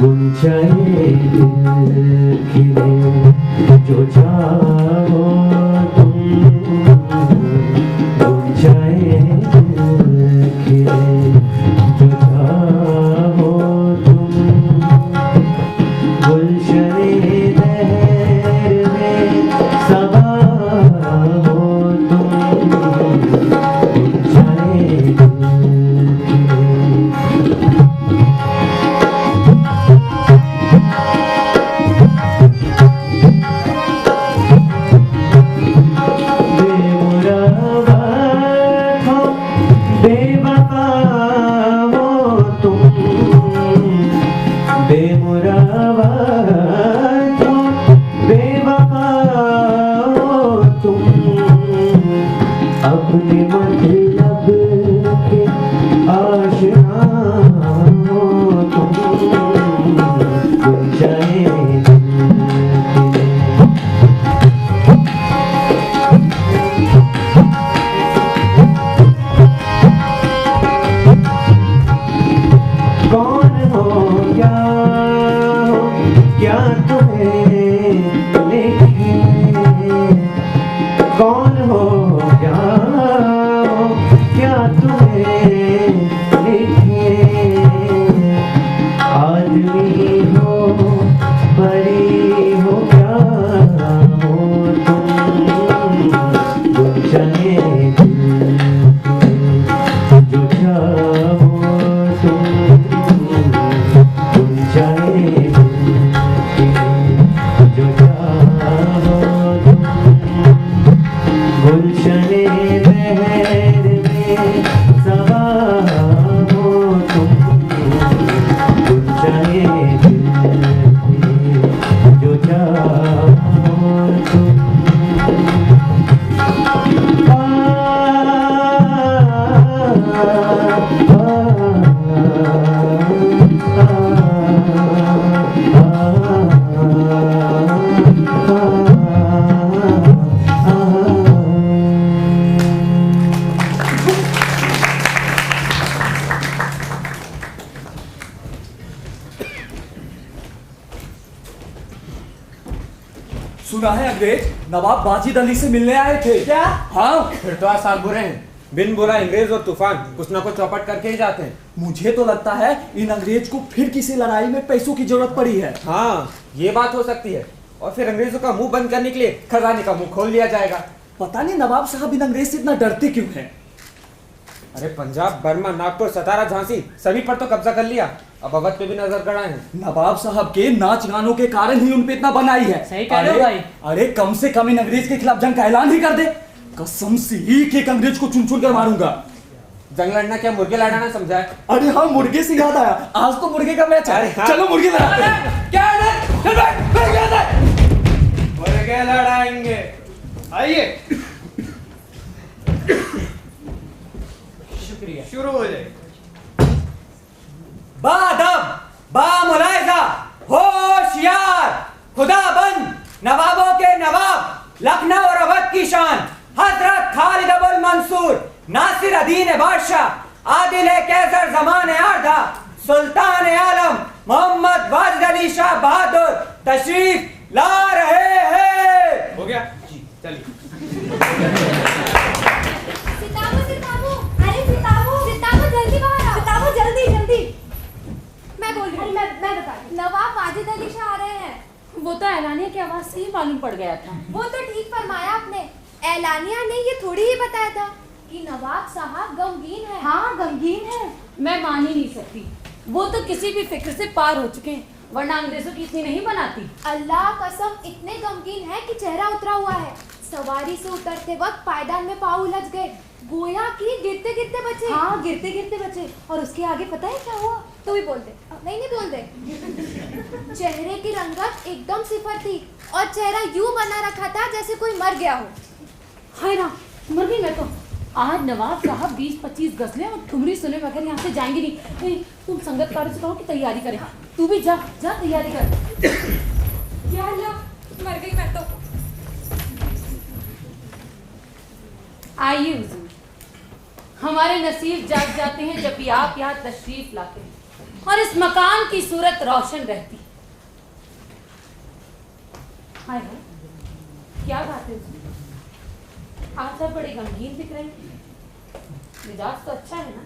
गुंजाए दिल खिले जो चाहो तुम, गुंजाए दिल खिले जो चाहो तुम, गुलशने लहर में सबा हो तुम, गुंजाए दिल खिले। अपने मतलब के आशिना हो तुम, गुंजाए कौन हो क्या तुम्हें लिखे, कौन हो क्या तुम्हें लिखे, आदमी हो परी हो क्या हो तुम, गुंजाए जो चाहो तुम, गुंजाए जो चाहो तुम, गुलशने लहर में सबा हो तुम, गुंजाए जो चाहो तुम। सुना है अंग्रेज नवाब वाजिद अली से मिलने आए थे। क्या? हाँ, फिर तो आज साल बुरे हैं। बिन बुरा अंग्रेज और तूफान कुछ ना कुछ चौपट करके ही जाते हैं। मुझे तो लगता है इन अंग्रेज को फिर किसी लड़ाई में पैसों की जरूरत पड़ी है। हाँ, ये बात हो सकती है। और फिर अंग्रेजों का मुंह बंद करने के लिए खजाने का मुंह खोल दिया जाएगा। पता नहीं नवाब साहब इन अंग्रेज से इतना डरते क्यों हैं। अरे पंजाब, बर्मा, नागपुर, सतारा, झांसी सभी पर तो कब्जा कर लिया। अब अवध पे भी नजर गड़ाए हैं। नवाब साहब के नाच गानों के कारण ही उन पे इतना बनाई है। सही कह रहे हो भाई। अरे कम से कम इन अंग्रेज के खिलाफ जंग का ऐलान ही कर दे। कसम से एक एक अंग्रेज को चुन चुन कर मारूंगा। जंग लड़ना क्या मुर्गे लड़ाना समझा है? अरे हाँ, मुर्गे से याद आया, आज तो मुर्गे का मैच है। हाँ। चलो मुर्गे लड़ाते हैं। क्या मुर्गे लड़ाएंगे, आइए शुक्रिया। शुरू हो जाए। बादब, बामुलायजा, होशियार, खुदाबंद, नवाबों के नवाब, लखनऊ और अवध की शान, हजरत खालिद अबुल मंसूर, नासिर अदीन बादशाह, आदिल कैसर ज़मान आर्दा, सुल्तान आलम, मोहम्मद वाजिद अली शाह बहादुर तशरीफ ला रहे हैं। हो गया जी, चलिए। सिताबो सिताबो, अरे सिताबो सिताबो जल्दी बाहर आओ, सिताबो जल्दी जल्दी। मैं बोल रही हूँ, मैं बताती। नवाब वाजिद अली शाह आ रहे हैं। वो तो एलानिया की आवाज से ही मालूम पड़ गया था। वो तो ठीक फरमाया आपने, एलानिया ने ये थोड़ी ही बताया था कि नवाब साहब गमगीन है। हाँ गमगीन है, मैं मान ही नहीं सकती। वो तो किसी भी फिक्र से पार हो चुके हैं, वरना अंग्रेजों की इतनी नहीं बनाती। अल्लाह कसम इतने गमगीन है कि चेहरा उतरा हुआ है। सवारी से उतरते वक्त पायदान में पाँव उलझ गए, गोया कि गिरते गिरते बचे। हाँ गिरते गिरते बचे। और उसके आगे पता है क्या हुआ? तो भी बोल दे। नहीं बोल दे। चेहरे की रंगत एकदम सिफर थी और चेहरा यूं बना रखा था जैसे कोई मर गया हो। हाय ना, मर गई मैं तो। आज नवाब साहब 20-25 गजलें और ठुमरी सुने बगैर यहाँ से जाएंगे नहीं। तुम संगतकारों से कहो कि तैयारी करें। तू भी जा जा तैयारी कर। या अल्लाह, मर गई मैं तो। आइए हुजूर, हमारे नसीब जाग जाते हैं जब भी आप यहाँ तशरीफ लाते हैं और इस मकान की सूरत रोशन रहती है। हाय हाय, क्या बात है हुजूर, आप सब बड़े गमगीन दिख रहे हैं। मिजाज तो अच्छा है ना।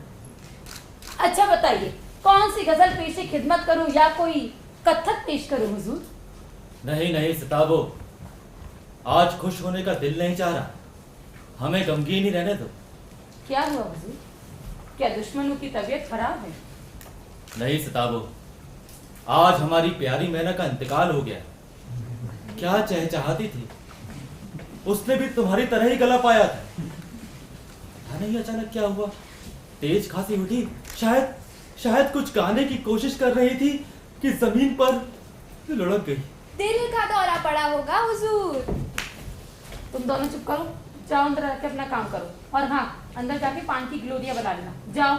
अच्छा बताइए, कौन सी गजल पेशे खिदमत करूं या कोई कत्थक पेश करूं हुजूर? नहीं नहीं सिताबो, आज खुश होने का दिल नहीं चाह रहा, हमें गमगीन ही रहने दो। क्या हुआ हुजूर, क्या दुश्मनों की तबीयत खराब है? नहीं सिताबो, आज हमारी प्यारी मैना का इंतकाल हो गया। क्या चहचहाती थी, उसने भी तुम्हारी तरह ही गला पाया था। पता नहीं अचानक क्या हुआ, तेज खांसी उठी, शायद कुछ गाने की कोशिश कर रही थी कि जमीन पर लुढ़क गई। दिल का दौरा पड़ा होगा हुजूर। तुम दोनों चुप करो, जाओ अंदर आके अपना काम करो, और हाँ, अंदर जाके पान की गिलोरियां बना लेना, जाओ।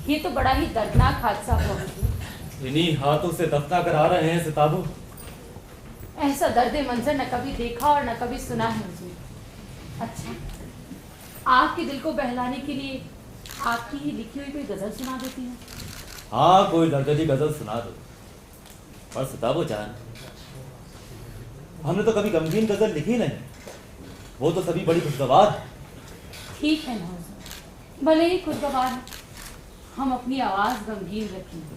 ये तो बड़ा ही दर्दनाक हादसा हुआ हुजूर। इन्हीं हाथों से दफना करा रहे हैं सिताबो। ऐसा दर्द मंजर न कभी देखा और न कभी सुना है हुजूर। अच्छा, आपके दिल को बहलाने के लिए आपकी ही लिखी हुई कोई गजल सुना देती हूँ। हाँ, कोई दर्दी गजल सुना दो। और सिताबो जान, हमने तो कभी गमगीन गजल लिखी नहीं, वो तो सभी बड़ी खुशगवार। ठीक है ना हुजूर, भले ही खुशगवार है, हम अपनी आवाज गमगीन रखेंगे।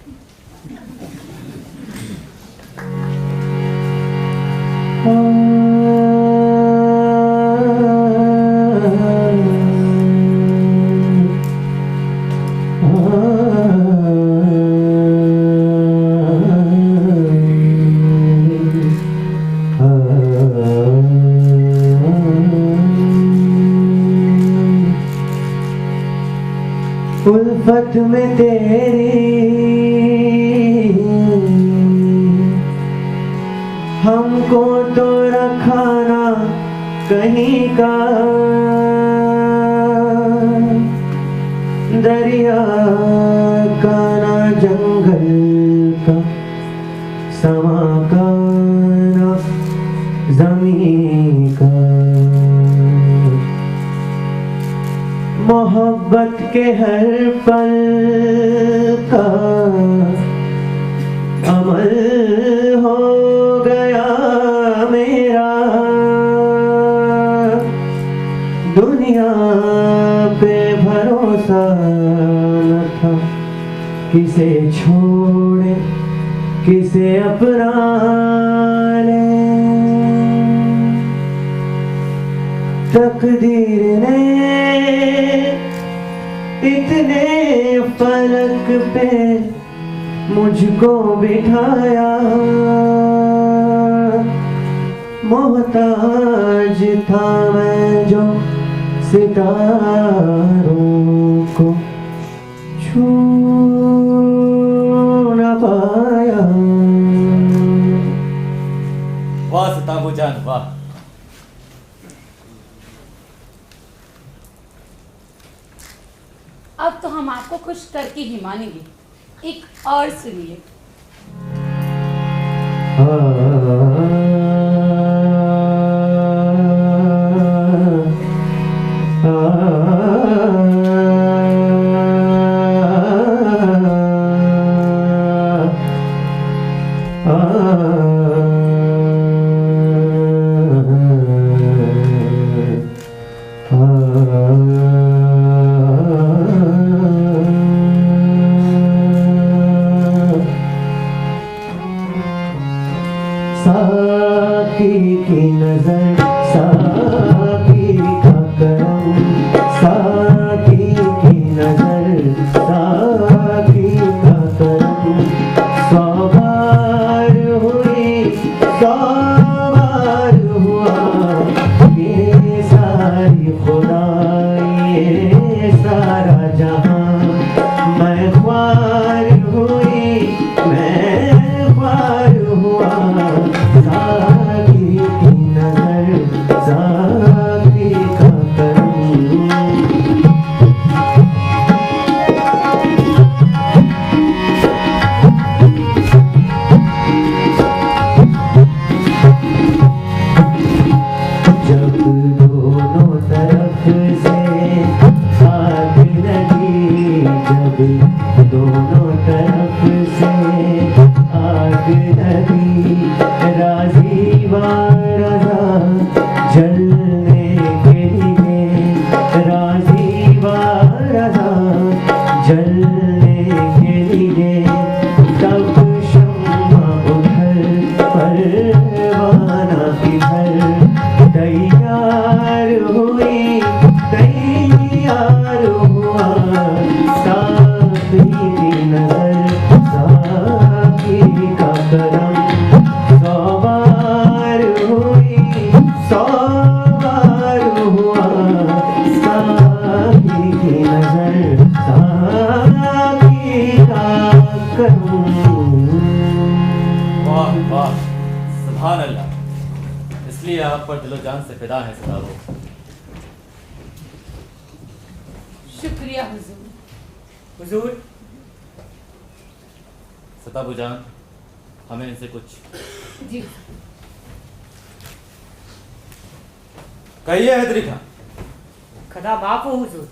उल्फत में तेरी हमको तो रखाना कहीं का, दरिया का ना जंगल का, समा का ना जमीन का। मोहब्बत के हर पल का अमल हो गया मेरा, दुनिया पे भरोसा न था, किसे छोड़े किसे अपना ले। तकदीर ने इतने फलक पे मुझको बिठाया, मोहताज था मैं जो सितारों को छू न पाया। वाह सिताबो जान वाह। अब तो हम आपको खुश करके ही मानेंगे, एक और सुनिए। साकी की नजर, साकी का करम, साकी की नजर, साकी का करम। सौ बार हुई, सौ बार हुआ, ये सारी खुदाई, ये सारा जहां। मैं ख्वार हुई, मैं ख्वार हुआ, साकी की नजर, साकी का करम। सुभान अल्लाह। इसलिए आप पर दिलो जान से फिदा है सताबो। शुक्रिया हुजूर। हुजूर, सताबो जान, हमें इनसे कुछ जी कहिए हैदरी खां। खदा माफ हो हुजूर,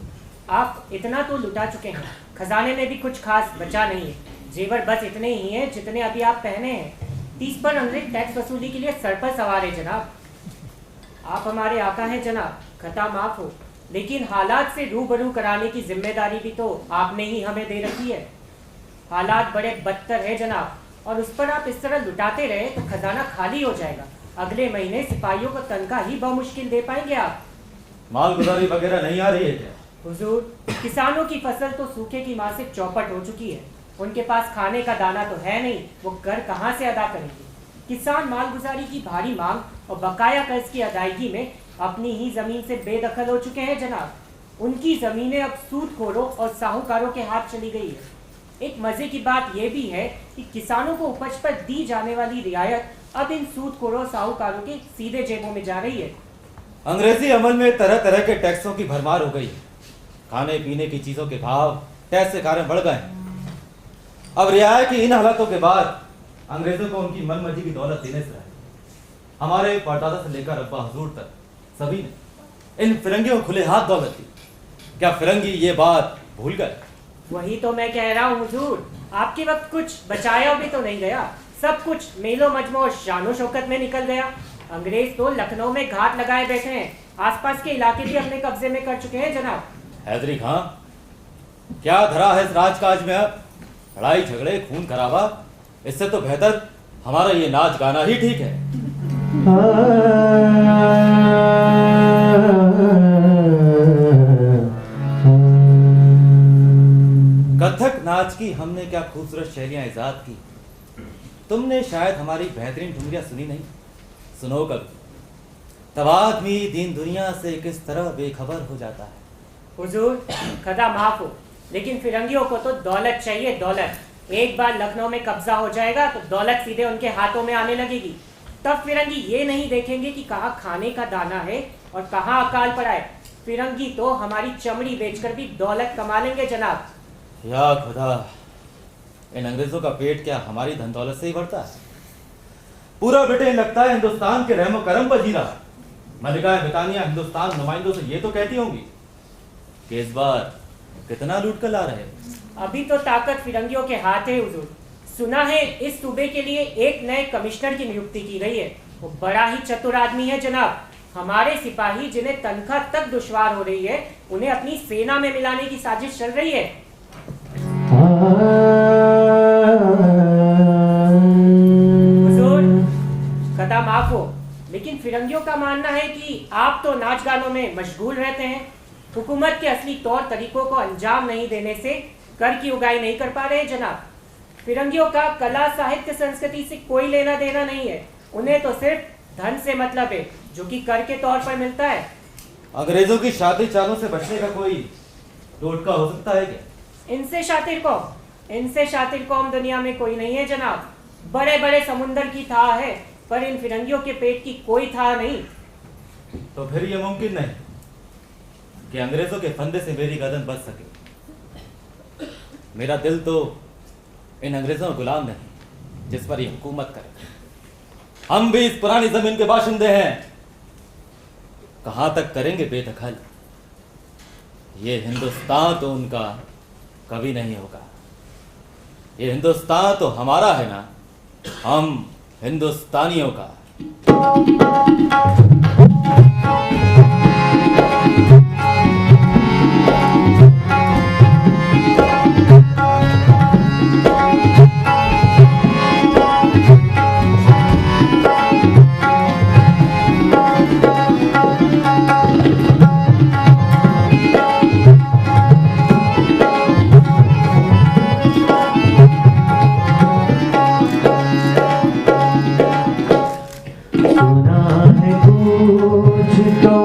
आप इतना तो लुटा चुके हैं, खजाने में भी कुछ खास बचा नहीं है। जेवर बस इतने ही हैं जितने अभी आप पहने हैं। 30 पर अंग्रेज टैक्स वसूली के लिए सर पर सवार है जनाब। आप हमारे आका हैं जनाब, खता माफ हो, लेकिन हालात से रूबरू कराने की जिम्मेदारी भी तो आपने ही हमें दे रखी है। हालात बड़े बदतर है जनाब, और उस पर आप इस तरह लुटाते रहे तो खजाना खाली हो जाएगा। अगले महीने सिपाहियों को तनख्वाह ही बमुश्किल दे पाएंगे आप। माल गुजारी वगैरह नहीं आ रही है क्या? हुजूर, किसानों की फसल तो सूखे की मार से चौपट हो चुकी है। उनके पास खाने का दाना तो है नहीं, वो कर कहाँ से अदा करेंगे। किसान मालगुजारी की भारी मांग और बकाया कर्ज की अदायगी में अपनी ही जमीन से बेदखल हो चुके हैं जनाब। उनकी जमीनें अब सूदखोरों और साहूकारों के हाथ चली गई है। एक मजे की बात यह भी है कि किसानों को उपज पर दी जाने वाली रियायत अब इन सूदखोरों और साहूकारों के सीधे जेबों में जा रही है। अंग्रेजी अमल में तरह तरह के टैक्सों की भरमार हो गई है। खाने पीने की चीजों के भाव टैक्स के कारण बढ़ गए। अब रियायत की इन हालातों के बाद अंग्रेजों को उनकी मनमर्जी की दौलत देने से रहे। हमारे परदादा से लेकर अब्बा हुजूर तक सभी ने इन फिरंगियों को खुले हाथ दौलत दी। क्या फिरंगी ये बात भूल गए? वही तो मैं कह रहा हूँ हुजूर, आपके वक्त कुछ बचाया भी तो नहीं गया। सब कुछ मेलो मजमो और शानो शौकत में निकल गया। अंग्रेज तो लखनऊ में घाट लगाए बैठे हैं, आसपास के इलाके भी अपने कब्जे में कर चुके हैं जनाब। हैदरी खां, क्या धरा है इस राजकाज में? अब लड़ाई झगड़े खून खराबा, इससे तो बेहतर हमारा ये नाच गाना ही ठीक है। कथक नाच की हमने क्या खूबसूरत शैलियां इजाद की। तुमने शायद हमारी बेहतरीन ठुमरियां सुनी नहीं। सुनो कभी, तब आदमी दीन दुनिया से किस तरह बेखबर हो जाता है। हुजूर, खदा माफ हो, लेकिन फिरंगियों को तो दौलत चाहिए, दौलत। एक बार लखनऊ में कब्जा हो जाएगा तो दौलत सीधे उनके हाथों में आने लगेगी। तब फिरंगी ये नहीं देखेंगे कि कहाँ खाने का दाना है और कहाँ अकाल पड़ा है। फिरंगी तो हमारी चमड़ी बेचकर भी दौलत कमा लेंगे जनाब। या खुदा, इन अंग्रेजों का पेट क्या हमारी धन दौलत से ही बढ़ता है? पूरा ब्रिटेन लगता है हिंदुस्तान के रहमो करम पर जी रहा। मलिका ब्रिटानिया हिंदुस्तान नुमाइंदों से ये तो कहती होंगी कि इस बार कितना लूट कर ला रहे हैं। अभी तो ताकत फिरंगियों के हाथ है हुजूर। सुना है इस सूबे के लिए एक नए कमिश्नर की नियुक्ति की गई है। वो बड़ा ही चतुर आदमी है जनाब। हमारे सिपाही जिन्हें तनख्वाह तक दुश्वार हो रही है, उन्हें अपनी सेना में मिलाने की साजिश चल रही है। हुजूर, खता माफ हो, लेकिन फिरंगियों का मानना है कि आप तो नाच गानों में मशगूल रहते हैं। हुकूमत के असली तौर तरीकों को अंजाम नहीं देने से कर की उगाई नहीं कर पा रहे जनाब। फिरंगियों का कला साहित्य संस्कृति से कोई लेना देना नहीं है। उन्हें तो सिर्फ धन से मतलब है, जो कि कर के तौर पर मिलता है। अंग्रेजों की शातिर चालों से बचने का कोई टोटका हो सकता है क्या? इनसे शातिर कौम दुनिया में कोई नहीं है जनाब। बड़े बड़े समुंदर की था है, पर इन फिरंगियों के पेट की कोई था नहीं। तो फिर यह मुमकिन नहीं कि अंग्रेजों के फंदे से मेरी गर्दन बच सके। मेरा दिल तो इन अंग्रेजों का गुलाम नहीं जिस पर ये हुकूमत करे। हम भी इस पुरानी जमीन के बाशिंदे हैं, कहां तक करेंगे बेदखल। ये हिंदुस्तान तो उनका कभी नहीं होगा। ये हिंदुस्तान तो हमारा है ना, हम हिंदुस्तानियों का। सुना है कुछ तो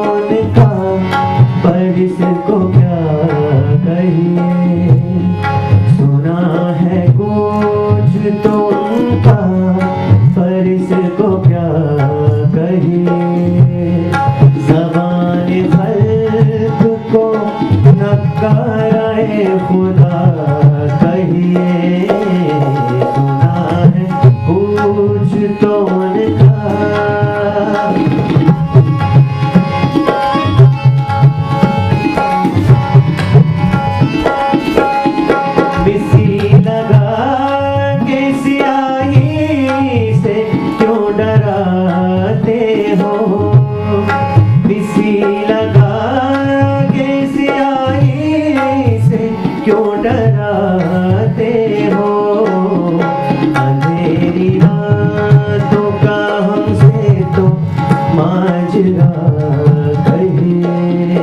कहिए,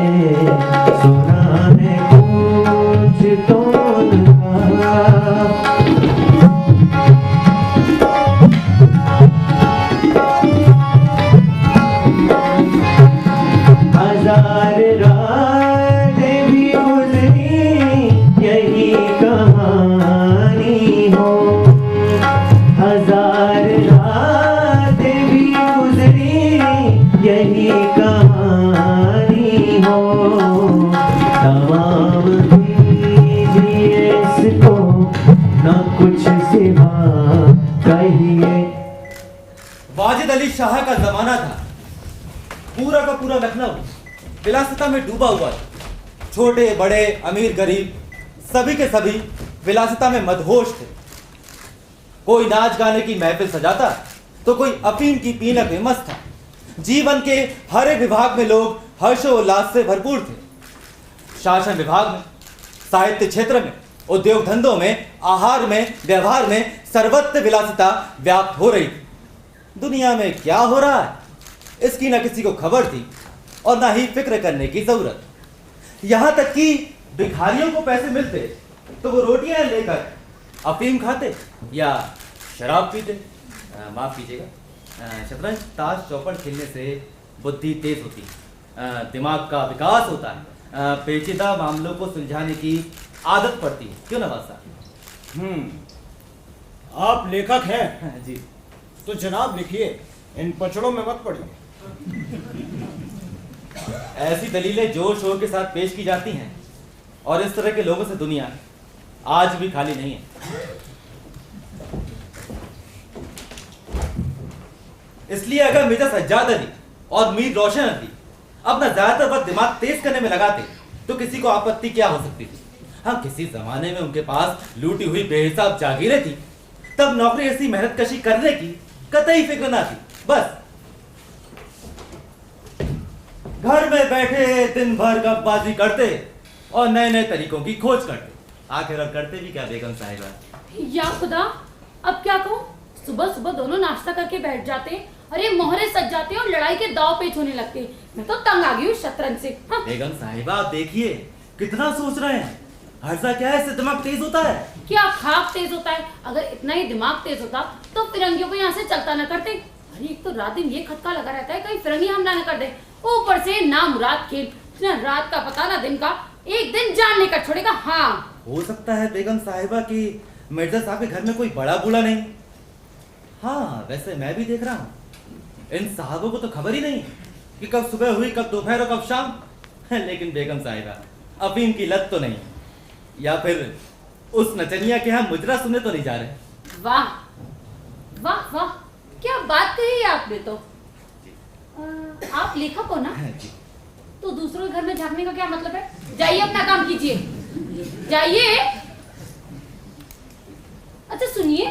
सुना है कुछ तो उनका। हजार रातें भी गुजरी यही कहानी हो, हजार रातें भी गुजरी यही कहानी हो। तमाम दीजिए इसको न कुछ सिवा कहिए। वाजिद अली शाह का जमाना था। पूरा का पूरा लखनऊ विलासिता में डूबा हुआ था। छोटे बड़े अमीर गरीब सभी के सभी विलासिता में मदहोश थे। कोई नाच गाने की महफिल सजाता तो कोई अफीम की पीनक में मस्त था। जीवन के हर एक विभाग में लोग हर्षोल्लास से भरपूर थे। शासन विभाग में, साहित्य क्षेत्र में, उद्योग धंधों में, आहार में, व्यवहार में सर्वत्र विलासिता व्याप्त हो रही थी। दुनिया में क्या हो रहा है इसकी न किसी को खबर थी और ना ही फिक्र करने की जरूरत। यहां तक कि भिखारियों को पैसे मिलते तो वो रोटियां लेकर अफीम खाते या शराब पीते। माफ कीजिएगा, शतरंज ताश चौपड़ खेलने से बुद्धि तेज होती है, दिमाग का विकास होता है, पेचीदा मामलों को सुलझाने की आदत पड़ती है। क्यों नवाज साहब? आप लेखक हैं जी। तो जनाब लिखिए, इन पचड़ों में मत पड़िए। ऐसी दलीलें जोर शोर के साथ पेश की जाती हैं और इस तरह के लोगों से दुनिया आज भी खाली नहीं है। इसलिए अगर मिर्जा सज्जाद अली और मीर रोशन अली अपना ज्यादातर वक्त दिमाग तेज करने में लगाते तो किसी को आपत्ति क्या हो सकती थी। हाँ, किसी जमाने में उनके पास लूटी हुई बेहिसाब जागीरें थी, तब नौकरी ऐसी मेहनत कशी करने की कतई फिक्र ना थी। बस घर में बैठे दिन भर गपबाजी करते और नए नए तरीकों की खोज करते। आखिर और करते भी क्या बेगम साहिबा? या खुदा, अब क्या कहूँ। सुबह सुबह दोनों नाश्ता करके बैठ जाते, अरे मोहरे सज जाते और लड़ाई के दाव पेच होने लगते। मैं तो तंग आ गई हूँ शतरंज से। हाँ। बेगम साहिबा आप देखिए कितना सोच रहे हैं। हर्षा क्या है, इससे दिमाग तेज होता है। क्या खाक तेज होता है? अगर इतना ही दिमाग तेज होता तो फिरंगियों को यहाँ से चलता न करते। अरे एक तो रात दिन ये खटका लगा रहता है कहीं फिरंगी हमला न कर दे, ऊपर से ना मुराद खेल, ना रात का पता ना दिन का, एक दिन जान लेकर छोड़ेगा। हाँ, हो सकता है बेगम साहिबा की मिर्जा साहब के घर में कोई बड़ा बूढ़ा नहीं। हाँ, वैसे मैं भी देख रहा हूँ इन साहबों को तो खबर ही नहीं कि कब सुबह हुई, कब दोपहर और कब शाम। लेकिन बेगम साहिबा अफीम की लत तो नहीं, या फिर उस नचनिया के यहाँ मुजरा सुनने तो नहीं जा रहे। वाह वाह वाह, क्या बात कही है आपने तो। आप लेखक हो ना, तो दूसरों के घर में झांकने का क्या मतलब है? जाइए अपना काम कीजिए, जाइए। अच्छा सुनिए,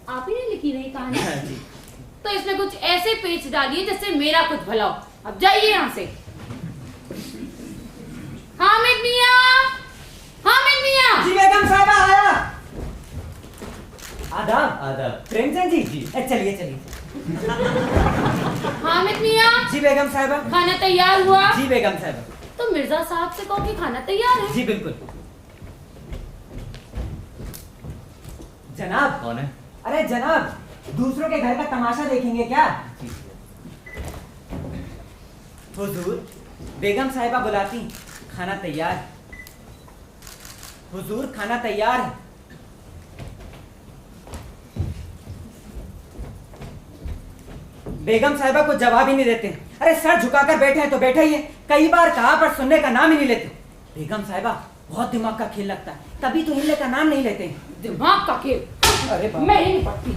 आप ही ने लिखी नहीं कहानी, तो इसमें कुछ ऐसे पेच डालिए जिससे मेरा कुछ भला हो। अब जाइए यहाँ से। हामिद मियाँ, हामिद मियाँ। जी बेगम साहिबा आया। आदाब। आदाब। प्रेमचंद जी। जी चलिए चलिए। हामिद मियाँ। जी बेगम साहिबा। खाना तैयार हुआ? जी बेगम साहिबा। तो मिर्जा साहब से कहो कि खाना तैयार है। जी बिल्कुल। जनाब। कौन है? अरे जनाब, दूसरों के घर का तमाशा देखेंगे क्या? हुजूर, बेगम साहिबा बुलाती, खाना तैयार। हुजूर खाना तैयार है। बेगम साहिबा को जवाब ही नहीं देते। अरे सर झुकाकर बैठे हैं तो बैठे ही है, कई बार कहा पर सुनने का नाम ही नहीं लेते। बेगम साहिबा बहुत दिमाग का खेल लगता है, तभी तो हिलने का नाम नहीं लेते। दिमाग का खेल? अरे मैं ही नहीं पढ़ती।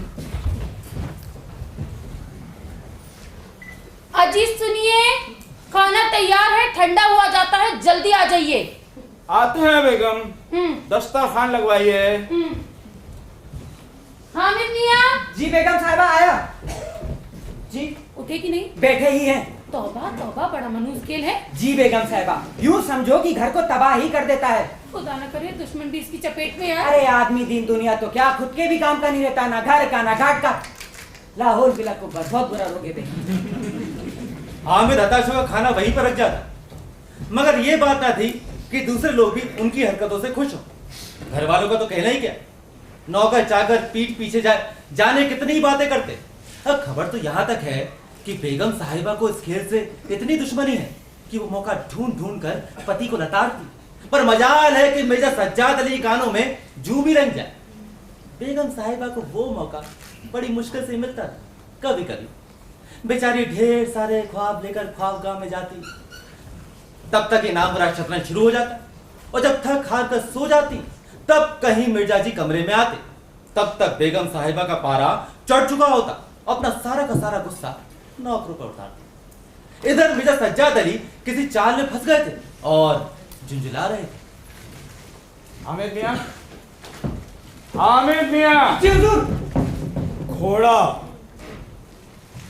अजीज सुनिए, खाना तैयार है, ठंडा हुआ जाता है, जल्दी आ जाइए। आते हैं बेगम। दस्तरखान लगवाइए। हामिद मियाँ। जी बेगम साहिबा आया। जी उठे कि नहीं? बैठे ही हैं। तौबा तौबा, बड़ा मनूस खेल है। जी बेगम साहिबा, यूं समझो कि घर को तबाह ही कर देता है। खुदा न करे दुश्मन भी इसकी चपेट में है। अरे आदमी दीन दुनिया तो क्या, खुद के भी काम का नहीं रहता, ना घर का ना घाट का। लाहौल किला को बहुत बुरा रोके थे। हामिद हताशों का खाना वहीं पर रख जाता, मगर ये बात ना थी कि दूसरे लोग भी उनकी हरकतों से खुश हो। घर वालों का तो कहना ही क्या, नौकर चाकर पीठ पीछे जाने कितनी ही बातें करते। अब खबर तो यहाँ तक है कि बेगम साहिबा को इस खेल से इतनी दुश्मनी है कि वो मौका ढूंढ ढूंढ कर पति को लताड़ती। पर मजाल है कि मिर्जा सज्जाद अली कानों में जू भी रंग जाए। बेगम साहिबा को वो मौका बड़ी मुश्किल से मिलता था। कभी कभी बेचारी ढेर सारे ख्वाब लेकर ख्वाबगाह में जाती, तब तक इनाम भरा शतरंज शुरू हो जाता, और जब थक हार कर सो जाती तब कहीं मिर्जा जी कमरे में आते। तब तक बेगम साहिबा का पारा चढ़ चुका होता, अपना सारा का सारा गुस्सा नौकरों पर उतारते। इधर मिर्जा सज्जाद अली किसी चाल में फंस गए थे और झुंझुला रहे थे। हामिद मियां, हामिद मियां, जी हुजूर। घोड़ा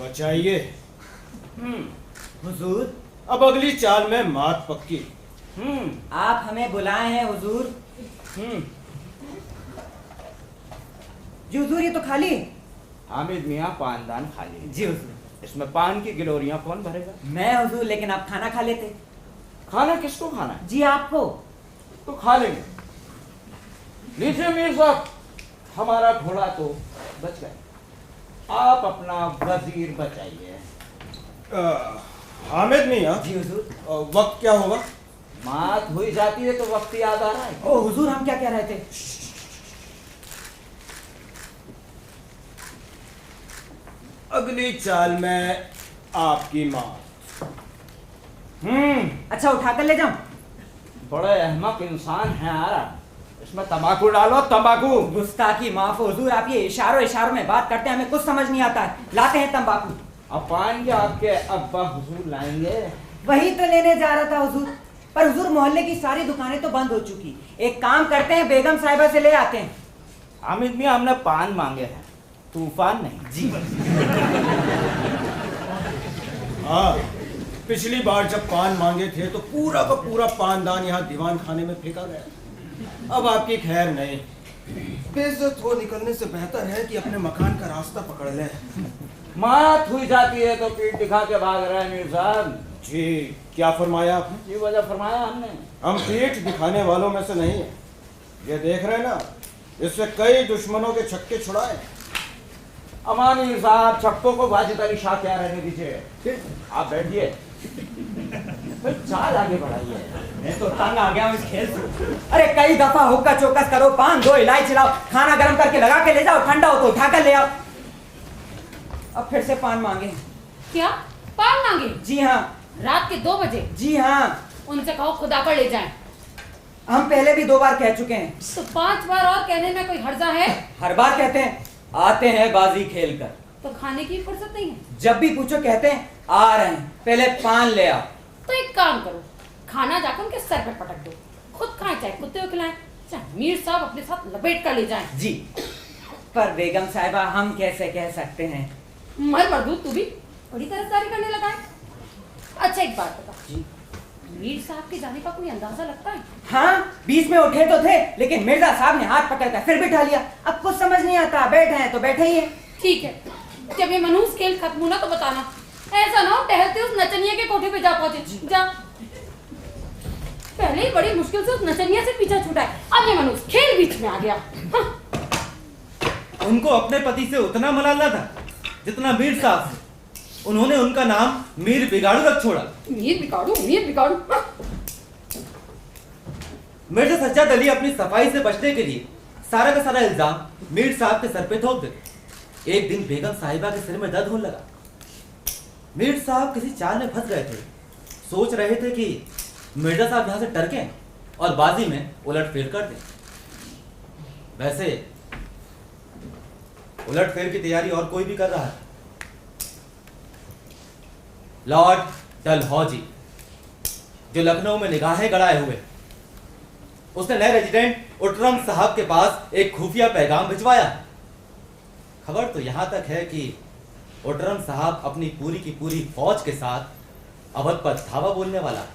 बचाइए। हुजूर, अब अगली चाल में मात पक्की। आप हमें बुलाए हैं हुजूर। जी हुजूर, ये तो खाली है। हामिद मियां पानदान खाली। जी हुजूर। इसमें पान की गिलोरियां कौन भरेगा? मैं हुजूर, लेकिन आप खाना खा लेते। खाना किसको खाना है? जी आपको। तो खा लेंगे। लीजिए मीर साहब, हमारा घोड़ा तो बच गया, आप अपना वजीर बचाइए। हामिद मियां, जी हुजूर। वक्त क्या होगा? मात हुई जाती है तो वक्त याद आ रहा है। ओ हुजूर, हम क्या कह रहे थे? अगली चाल में आपकी मात। अच्छा, उठाकर ले जाऊं? बड़े अहमक इंसान हैं यार, इसमें तंबाकू डालो, तंबाकू। गुस्ताखी माफ हो हुजूर, आप ये इशारों में बात करते हैं, हमें कुछ समझ नहीं आता है। लाते हैं तंबाकू। अब पाएंगे आपके अब्बा हुजूर लाएंगे। वही तो लेने जा रहा था हुजूर, पर हुजूर मोहल्ले की सारी दुकानें तो बंद हो चुकी। एक काम करते हैं, बेगम साहिबा से ले आते हैं। हामिद मियां, हमने पान मांगे हैं, तूफान नहीं। जी। हाँ, पिछली बार जब पान मांगे थे तो पूरा का पूरा पानदान यहाँ दीवान खाने में फेंका गया। अब आपकी खैर नहीं, बेइज्जत हो निकलने से बेहतर है कि अपने मकान का रास्ता पकड़ लें। मात हुई जाती है तो पीठ दिखा के भाग रहे हैं मीर साहब। जी, क्या फरमाया आपने? जी वजह फरमाया हमने। हम पीठ दिखाने वालों में से नहीं है। ये देख रहे हैं ना, इससे कई दुश्मनों के छक्के छुड़ाए। अमानी साहब, छक्कों को वाजिद अली शाह क्या रहने दीजिए, आप बैठिए, फिर चाल आगे बढ़ाइए। मैं तो तंग आ गया हूँ इस खेल से। अरे कई दफा हुक्का चौकस करो, पान दो, इलायची लाओ, खाना गर्म करके लगा के ले जाओ, ठंडा हो तो उठा कर ले आओ। अब फिर से पान मांगे। क्या पान मांगे? जी हाँ। रात के 2 बजे? जी हाँ। उनसे कहो खुदा पर ले जाएं। हम पहले भी 2 बार कह चुके हैं। तो 5 बार और कहने में कोई हर्जा है? हर बार कहते हैं आते हैं बाजी खेल कर। तो खाने की फुर्सत नहीं है? जब भी पूछो कहते हैं आ रहे हैं, पहले पान ले आओ। तो एक काम करो, खाना जाकर उनके सर पर पटक दो, खुद खाएं चाहे कुत्ते को खिलाएं, चाहे मीर साहब अपने साथ लपेट कर ले जाएं। जी, पर बेगम साहिबा हम कैसे कह सकते हैं? मर मरदूद, तू भी बड़ी तरफदारी करने लगा है। अच्छा एक बात बता जी, मीर साहब के जाने का कोई अंदाजा लगता है? हाँ, बीच में उठे तो थे, लेकिन मिर्जा साहब ने हाथ पकड़ कर फिर बिठा लिया। अब कुछ समझ नहीं आता, बैठे हैं तो बैठे ही हैं। ठीक है, जब ये मनहूस खेल खत्म हो ना तो बताना, ऐसा ना हो टहलते उस नचनिया के कोठे पे जा पहुंचे। जा, पहले ही बड़ी मुश्किल से उस नचनिया से पीछा छूटा है, अब ये मनहूस खेल बीच में आ गया। उनको अपने पति से उतना मलालना था जितना मीर साहब से। उन्होंने उनका नाम मीर बिगाड़ू रख छोड़ा। मीर बिगाड़ू, मीर बिगाड़ू। मिर्जा सज्जाद अली अपनी सफाई से बचने के लिए सारा का सारा इल्जाम मीर साहब के सर पे थोप देते। एक दिन बेगम साहिबा के सिर में दर्द होने लगा। मीर साहब किसी चाल में फंस गए थे। सोच रहे थे कि मिर्जा साहब यहाँ से टरकें और बाजी में उलटफेर कर दें। वैसे उलटफेर की तैयारी और कोई भी कर रहा है। लॉर्ड डलहौजी, जो लखनऊ में निगाहें गड़ाए हुए, उसने नए रेजिडेंट उटरम साहब के पास एक खुफिया पैगाम भिजवाया। खबर तो यहां तक है कि उटरम साहब अपनी पूरी की पूरी फौज के साथ अवध पर धावा बोलने वाला है।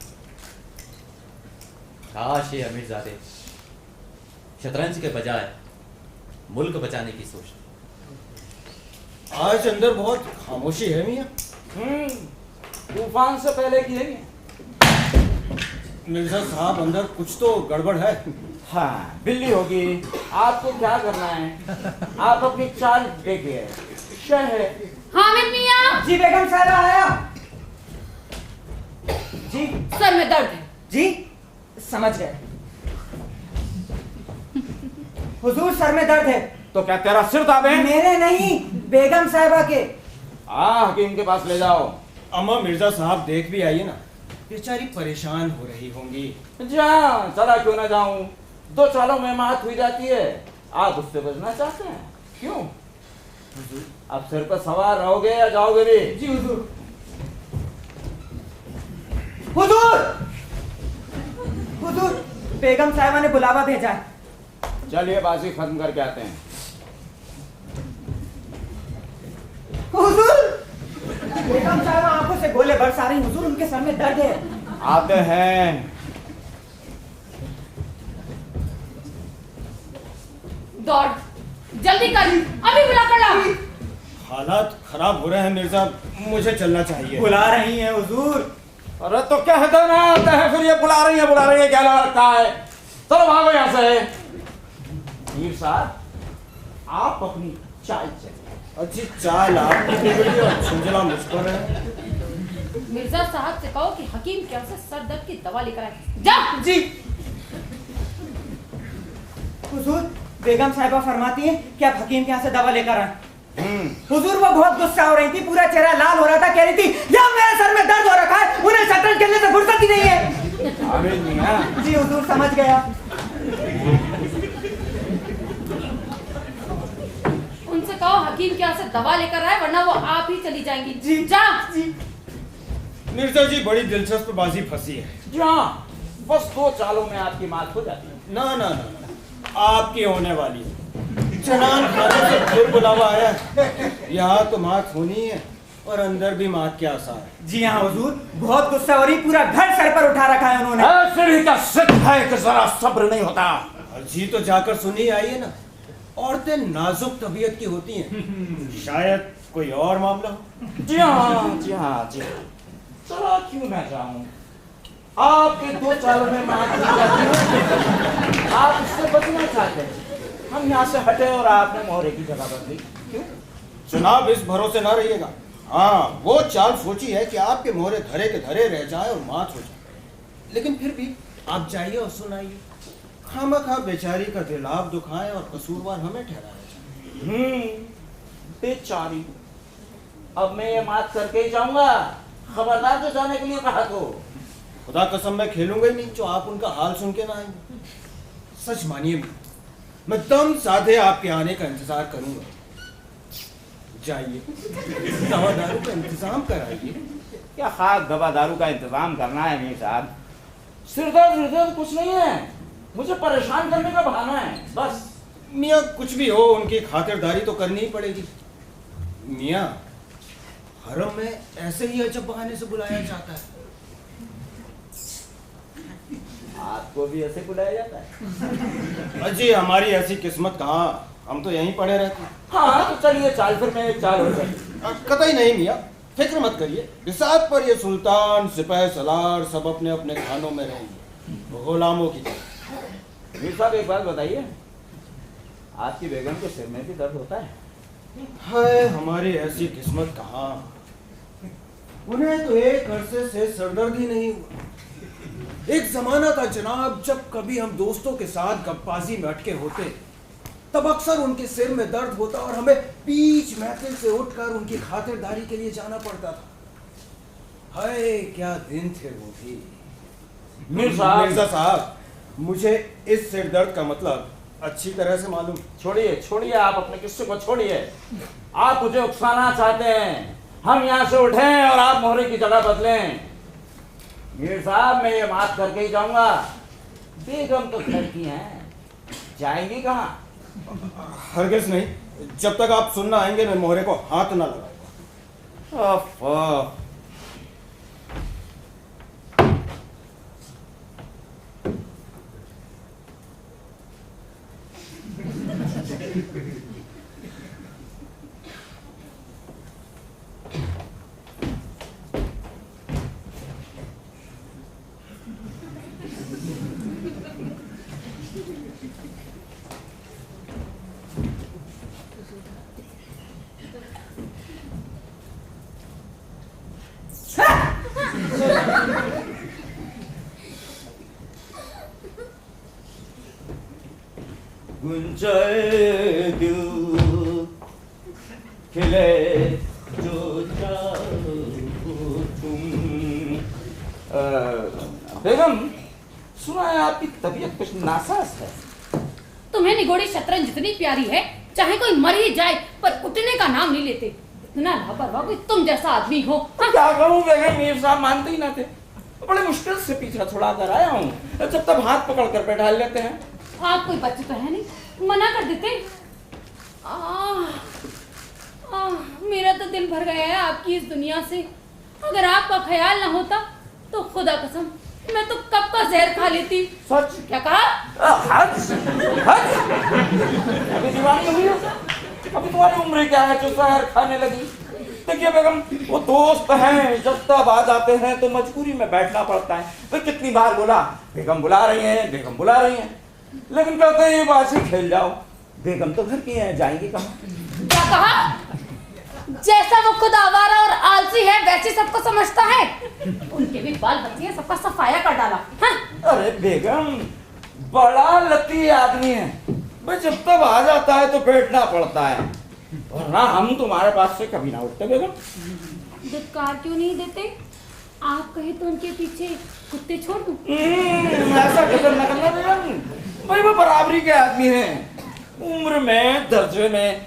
काश ये अमीरजादे शतरंज के बजाय मुल्क बचाने की सोचते। आज अंदर बहुत खामोशी है मियाँ। तूफान से पहले की है। मिर्जा साहब अंदर कुछ तो गड़बड़ है। हाँ, बिल्ली होगी। आपको क्या करना है? आप अपनी चाल देखिए। शहर। हामिद मियाँ। जी बेगम साहब आया। जी सर में दर्द है। जी समझ गए। हुजूर सर में दर्द है। तो क्या तेरा सिर दाबे? मेरे नहीं, बेगम साहिबा के। हकीम के पास ले जाओ। अम्मा मिर्जा साहब देख भी आइए ना, बेचारी परेशान हो रही होंगी। जा, चला क्यों ना जाऊं? 2 चालों में मात हुई जाती है। आप उससे बचना चाहते हैं? क्यों? आप सिर पर सवार रहोगे या जाओगे भी? जी हुजूर। हुजूर हुजूर बेगम साहिबा ने बुलावा भेजा है। चलिए बाजी खत्म करके आते हैं। हुजूर बेगम साहिबा आंखों से गोले बरसा रही। हुजूर उनके सर में दर्द है। आते हैं। दौड़, जल्दी कर, अभी बुला कर ला। हालात खराब हो रहे हैं मिर्जा, मुझे चलना चाहिए। बुला रही हैं हुजूर। अरे तो क्या है ना होता है, फिर ये बुला रही है क्या लगता है? चलो भागो यहाँ से। मीर साहब, आप अपनी चाल चलिए। अच्छी चाल आपकी बिगड़ी और झुंझला मुझ पर है। मिर्जा साहब से कहो कि हकीम के यहाँ से सर दर्द की दवा लेकर आए। जा। जी हुजूर बेगम साहिबा फरमाती हैं कि आप हकीम के यहाँ से दवा लेकर आए। हुजूर वो बहुत गुस्सा हो रही थी, पूरा चेहरा लाल हो रहा था। कह रही थी या मेरे सर में दर्द हो रखा है, उन्हें शतरंज खेलने से फुर्सत ही नहीं है। जी हुजूर समझ गया। उनसे कहो हकीम के यहाँ से दवा लेकर आए, वरना वो आप ही चली जाएंगी। जी जा। जी मिर्जा जी बड़ी दिलचस्प बाजी फंसी है। हाँ, बस 2 चालों में आपकी मात हो जाती है। ना ना ना, आपकी होने वाली है। चनान खाने से फिर बुलावा आया। यहाँ तो मात होनी है और अंदर भी मात के आसार है। जी हाँ हुजूर, बहुत गुस्सा हो रही, पूरा घर सर पर उठा रखा है उन्होंने। ऐसे का सिद्ध है कि जरा सब्र नहीं होता। जी तो जाकर सुनी आइए ना, औरतें नाजुक तबीयत की होती हैं। शायद कोई और मामला हो। जी हाँ जी हाँ जी हाँ, चला क्यों ना जाऊं? आपके 2 चालों में मात हो जाती है। आप इससे बचना चाहते हैं, हम यहाँ से हटे और आपने मोहरे की जगह बदली। क्यों? जनाब इस भरोसे ना रहिएगा। हाँ, वो चाल सोची है कि आपके मोहरे धरे के धरे रह जाए और मात हो जाए, लेकिन फिर भी आप जाइए और सुनाइए। खामखा बेचारी का दिल आप दुखाएं और कसूरवार हमें ठहराया जाए। बेचारी, अब मैं ये मात करके ही जाऊंगा। खबरदार से जाने के लिए कहा तो। खुदा कसम मैं खेलूंगा ही नहीं जो आप उनका हाल सुन के ना आएंगे। सच मानिए, मैं दम साधे आपके आने का इंतजार करूंगा। जाइए, दवा दारू का इंतजाम कराइए। क्या खास दवा दारू का इंतजाम करना है मीर साहब? सिरदर्द कुछ नहीं है, मुझे परेशान करने का बहाना है बस। मियाँ कुछ भी हो, उनकी खातिरदारी तो करनी ही पड़ेगी। मियाँ, हरम में ऐसे ही अजब बहाने से बुलाया जाता है। आपको भी ऐसे बुलाया जाता है? अजी हमारी ऐसी किस्मत कहाँ, हम तो यहीं पड़े रहते हैं। हाँ तो चलिए, चाल फिर मैं एक चाल हो जाए। कतई नहीं मियाँ, फिक्र मत करिए। बिसात पर ये सुल्तान सिपाही सलार सब अपने अपने खानों में रहेंगे, गुलामों की तरह। मीर साहब एक बात बताइए, आपकी बेगम के सिर में भी दर्द होता है? हाय हमारी ऐसी किस्मत कहाँ, उन्हें तो एक अरसे से सरदर्द ही नहीं हुआ। एक जमाना था जनाब, जब कभी हम दोस्तों के साथ गप्पाजी में अटके होते, तब अक्सर उनके सिर में दर्द होता और हमें बीच महफिल से उठकर उनकी खातिरदारी के लिए जाना पड़ता था। हाय क्या दिन थे वो भी। मिर्जा साहब, मुझे इस सिर दर्द का मतलब अच्छी तरह से मालूम। छोड़िए छोड़िए, आप अपने किस्से को छोड़िए। आप मुझे उकसाना चाहते हैं, हम यहाँ से उठें और आप मोहरे की जगह बदलें। मीर साहब, मैं ये माफ करके ही जाऊंगा। बेगम तो घर की हैं, जाएंगी कहाँ? हरगिज नहीं, जब तक आप सुनना आएंगे मैं मोहरे को हाथ ना लगाऊंगा। गुंजाए दिल खिले जो चाहो तुम। बेगम, सुना है आपकी तबीयत कुछ नासाज है। तुम्हें निगोड़ी शतरंज जितनी प्यारी है, चाहे कोई मर ही जाए पर उठने का नाम नहीं लेते। इतना लापरवाह कोई तुम जैसा आदमी हो। हाँ? क्या कहूँ बेगम, मीर साहब मानते ही ना थे। बड़े मुश्किल से पीछा छुड़ा कर आया हूँ, जब तक हाथ पकड़ कर बैठा लेते हैं। आप कोई बच्चे तो है नहीं, मना कर देते। मेरा तो दिल भर गया है आपकी इस दुनिया से। अगर आपका ख्याल ना होता तो खुदा कसम मैं तो कब का जहर खा लेती। सच? क्या कहा? हद हद। अभी दीवानी हुई हो? अभी तुम्हारी उम्र क्या है जो जहर खाने लगी? देखिए बेगम, वो दोस्त हैं, जब तब आ जाते हैं तो मजबूरी में बैठना पड़ता है। तो कितनी बार बोला, बेगम बुला रही हैं, बेगम बुला रही हैं, लेकिन कहते हैं ये बाजी खेल जाओ। बेगम तो घर की हैं, जाएंगी कहाँ? क्या कहा? जैसा वो खुद आवारा और आलसी है वैसे सबको समझता है। उनके भी बाल बच्चे हैं, सबका सफाया कर डाला। हाँ? अरे बेगम, बड़ा लती आदमी है भाई, जब तक आ जाता है तो बैठना पड़ता है, वरना हम तुम्हारे पास से कभी ना उठते। बेगम दुत्कार क्यों नहीं देते? आप कहे तो उनके पीछे कुत्ते छोड़ दूं? ऐसा गजब न करना बेगम, भाई वो बराबरी के आदमी हैं, उम्र में दर्जे में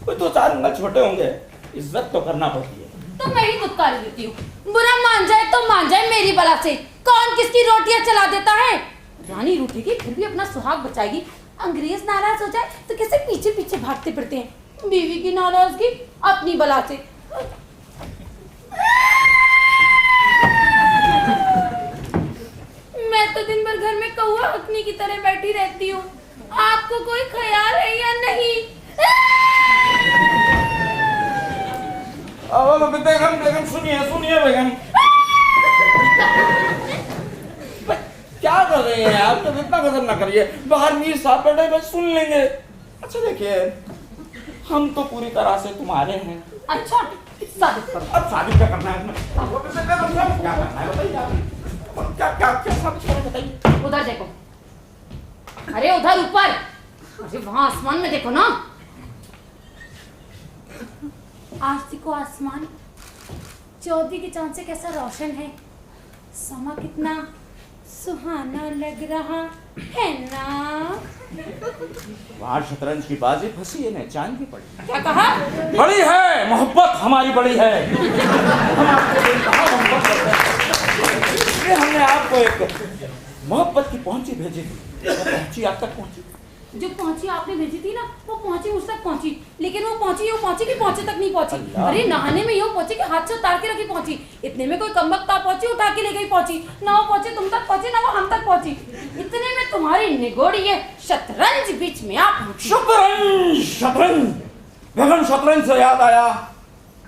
कोई 2-4 उंगल छोटे होंगे, इज्जत तो करना पड़ती है। तो मैं ही दुत्कार देती हूँ, बुरा मान जाए तो मान जाए मेरी बला से। कौन किसकी रोटियां चला देता है? रानी रूठेगी फिर भी अपना सुहाग बचाएगी, अंग्रेज नाराज हो जाए तो कैसे पीछे पीछे भागते फिरते हैं। बीवी की नाराजगी अपनी बला से। मैं तो दिन भर घर में कौआ हकनी की तरह बैठी रहती हूँ। आपको कोई ख्याल है या नहीं? बेगम बेगम सुनिए सुनिए बेगम, क्या कर रही हैं आप? तो इतना गजब ना करिए, बाहर मीर साहब बैठे, बस सुन लेंगे। अच्छा देखिए, हम तो पूरी तरह से तुम्हारे हैं। अच्छा, साबित करो। अब शादी क्या करना है? क्या करना है बताइए आप। क्या साबित करें बताइए। उधर देखो, अरे उधर ऊपर, अरे वहां आसमान में देखो ना। आज देखो आसमान चौधरी के चांद से कैसा रोशन है, समा कितना सुहाना लग रहा है ना। वहां शतरंज की बाजी फंसी है ना, चांद की पड़ी। क्या कहा? बड़ी है मोहब्बत, हमारी बड़ी है। हमने आपको एक मोहब्बत की पहुंची भेजी थी, पहुंची आप तक पहुंची। जो पहुंची आपने भेजी थी ना, वो पहुंची मुझ तक पहुंची, लेकिन वो पहुंची कि पहुंचे तक नहीं पहुंची। अरे नहाने में यूं पहुंची कि हाथ से उतार के रखी पहुंची। इतने में कोई कमबख्त पहुंची, उठा के ले गई पहुंची। ना वो पहुंचे तुम तक पहुंची, ना वो हम तक पहुंची। इतने में तुम्हारी निगोड़ी है शतरंज बीच में आ पहुंची। शतरंज शतरंज बेगम, शतरंज से याद आया,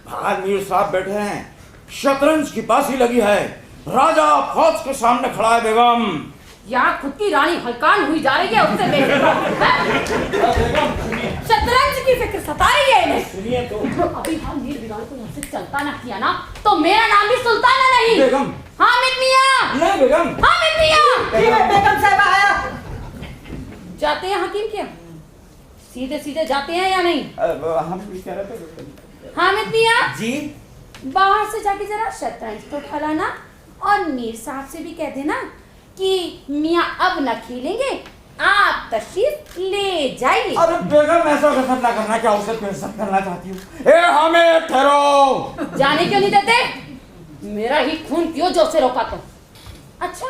बाहर मीर साहब बैठे हैं, शतरंज की बाजी लगी है, राजा फौज के सामने खड़ा है। बेगम यहाँ खुद की रानी हलकान हुई जा रही है, उससे शतरंज की फिक्र सता रही है इन्हें। सुनिए तो, अभी हम मीर बिगाड़ को यहाँ से चलता ना किया ना तो मेरा नाम भी सुल्ताना नहीं। बेगम। हामिद मियां। नहीं बेगम। हामिद मियां। बेगम साहब आया। जाते हैं हकीम के? सीधे सीधे जाते हैं या नहीं? हम भी कह रहे थे। हामिद मियां जी। बाहर से जाके जरा शतरंज तो खिलाना, और मीर साहब से भी कह देना कि मियां अब न खेलेंगे, आप तशरीफ ले जाइए। अरे बेगम ऐसा गजब ना करना, क्या उसे बेइज्जत करना चाहती हूँ? ए हमें ठहरो। जाने क्यों नहीं देते? मेरा ही खून क्यों जो से रोका तो? अच्छा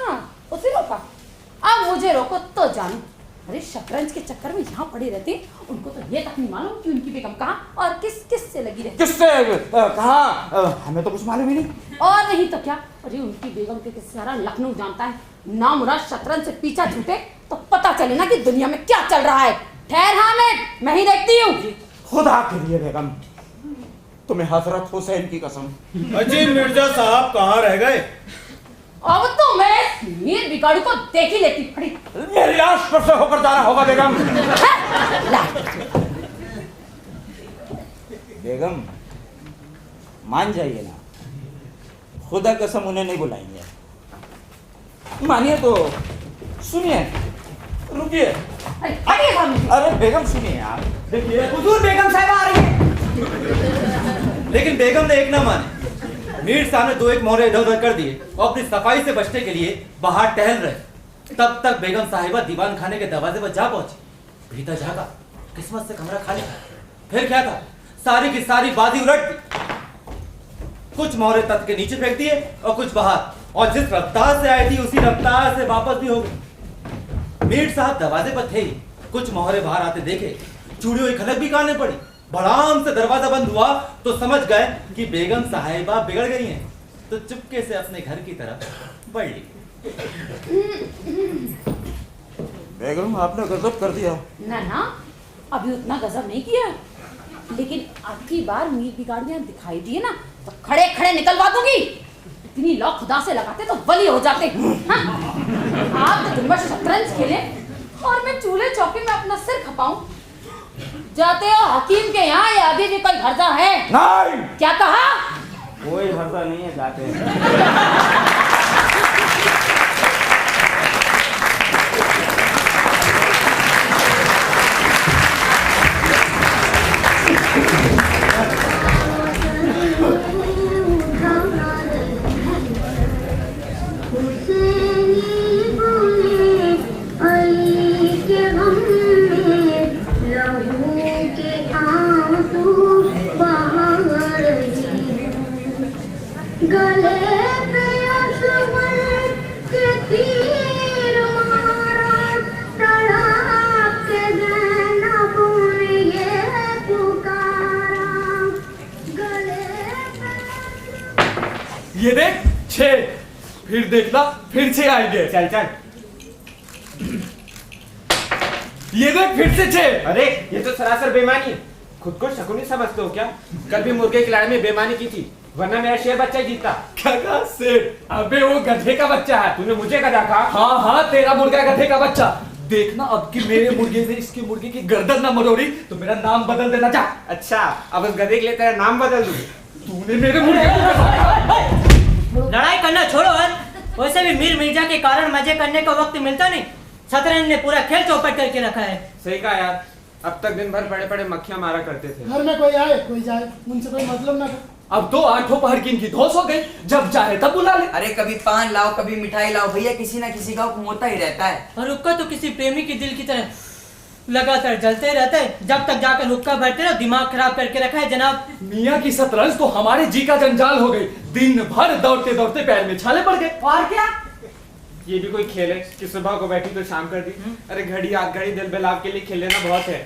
उसे रोका, अब मुझे रोको तो जानू। अरे शतरंज के चक्कर में यहाँ पड़े रहते, उनको तो ये तक नहीं मालूम कि उनकी बेगम कहाँ और किस से लगी रहती। किससे कहाँ? हमें तो कुछ मालूम ही नहीं। और नहीं तो क्या, अरे उनकी बेगम के सारा लखनऊ जानता है। नामुराद शतरंज से पीछा छूटे तो पता चले ना कि दुनिया में क्या चल रहा है। ठहर हामिद, मैं ही देखती हूँ। खुदा के लिए बेगम, तुम्हें हजरत हुसैन की कसम। अजी मिर्जा साहब कहाँ रह गए? अब तो मैं मीर बिगाड़ू को देख ही लेती पड़ी। मेरी लाश पर से होकर जाना होगा बेगम। बेगम मान जाइए ना, खुदा कसम उन्हें नहीं बुलाएंगे। मानिए तो सुनिए, रुकिए। अरे हटिए सामने से। अरे बेगम सुनिए आप, देखिए हुजूर बेगम साहिबा आ रही है। लेकिन बेगम ने एक ना माने। मीर साहब ने 2-1 मोहरे इधर उधर कर दिए और अपनी सफाई से बचने के लिए बाहर टहल रहे। तब तक बेगम साहिबा दीवान खाने के दरवाजे पर जा पहुंची। भीतर जागा, किस्मत से कमरा खाली था। फिर क्या था, सारी की सारी बाजी उलट दी। कुछ मोहरे तख्त के नीचे फेंक दिए और कुछ बाहर, और जिस रफ्तार से आई थी उसी रफ्तार से वापस भी हो गई। मीर साहब दरवाजे पर थे ही, कुछ मोहरे बाहर आते देखे, चूड़ी हुई खनक भी काटने पड़ी। बड़ाम से दरवाजा बंद हुआ तो समझ गए कि बेगम साहिबा बिगड़ गई हैं, तो चुपके से अपने घर की तरफ बढ़ ली। बेगम आपने गजब कर दिया। ना ना, अभी उतना गजब नहीं किया, लेकिन अब की बार मीर बिगाड़ियां दिखाई दिए ना तो खड़े खड़े निकलवा दूंगी। इतनी लौ खुदा से लगाते तो वली हो जाते। हाँ? आप तो दिन भर शतरंज खेले और मैं चूल्हे चौके में अपना सिर खपाऊं। जाते हो हकीम के यहाँ या अभी भी कोई हर्जा है? नहीं, क्या कहा? कोई हर्जा नहीं है, जाते हैं। ये देख 6, फिर देखना फिर 6 आएंगे। चल चल। ये देख फिर से 6। अरे ये तो सरासर बेईमानी है। खुद को शकुनी समझते हो क्या? कल भी मुर्गे की लड़ाई में बेईमानी की थी, वरना मेरा शेर बच्चा ही जीतता। क्या कहा शेर? अबे वो गधे का बच्चा है। तूने मुझे गधा कहा? हाँ हाँ, तेरा मुर्गा गधे का बच्चा। देखना अब कि मेरे मुर्गे से इसके मुर्गे की गर्दन ना मरोड़ी तो मेरा नाम बदल देना चाह। अच्छा, अब उस गधे के लिए तेरा नाम बदल दूं? तूने मेरे मुर्गे को लड़ाई करना छोड़ो हद। वैसे भी मीर मिर्जा के कारण मजे करने का वक्त मिलता नहीं। शतरंज ने पूरा खेल चौपट करके रखा है। सही कहा यार, अब तक दिन भर पड़े पड़े मक्खियां मारा करते थे। घर में कोई आए कोई जाए, उनसे कोई मतलब ना कर। अब तो 8 पहर की इनकी धौस हो गई, जब चाहे तब बुला ले। अरे कभी पान लाओ कभी मिठाई लाओ, भैया किसी ना किसी का हुक्म होता ही रहता है। और हुक्का तो किसी प्रेमी के दिल की तरह लगातार जलते रहता है, जब तक जाकर हुक्का भरते रहो। दिमाग खराब करके रखा है जनाब। मियाँ की शतरंज तो हमारे जी का जंजाल हो गई। दिन भर दौड़ते दौड़ते पैर में छाले पड़ गए। और क्या? ये भी कोई खेल है कि सुबह को बैठी तो शाम कर दी? अरे घड़ी आग घड़ी दिल बेलाव के लिए खेल लेना बहुत है।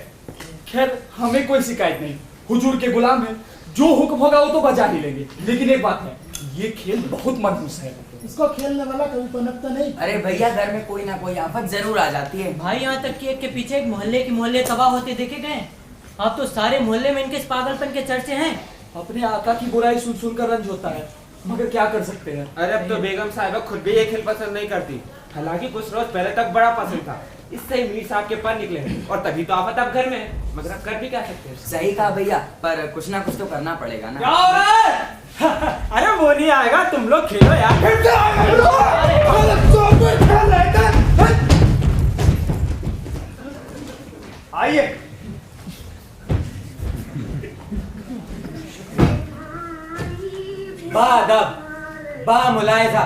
खैर हमें कोई शिकायत नहीं, हुजूर के गुलाम है, जो हुक्म होगा वो तो बजा ही लेंगे। लेकिन एक बात है, ये खेल बहुत मनहूस है। इसको खेलने वाला कभी पनपता नहीं। अरे भैया घर में कोई ना कोई आफत जरूर आ जाती है। भाई यहाँ तक कि एक के पीछे एक मोहल्ले तबाह होते देखे गए। अब तो सारे मोहल्ले में इनके इस पागलपन के चर्चे हैं। अपने आका की बुराई सुन सुनकर रंज होता है, मगर क्या कर सकते हैं। अरे अब तो बेगम साहिबा खुद भी ये खेल पसंद नहीं करती। हालांकि कुछ रोज पहले तक बड़ा पसंद था, इससे ही मीर साहब के पर निकले और तभी तो आफत अब घर में है। मगर अब कर भी क्या सकते हैं? सही कहा भैया, पर कुछ ना कुछ तो करना पड़ेगा ना। अरे वो नहीं आएगा, तुम लोग खेलो यार। आइए। बादब, बा मुलायजा,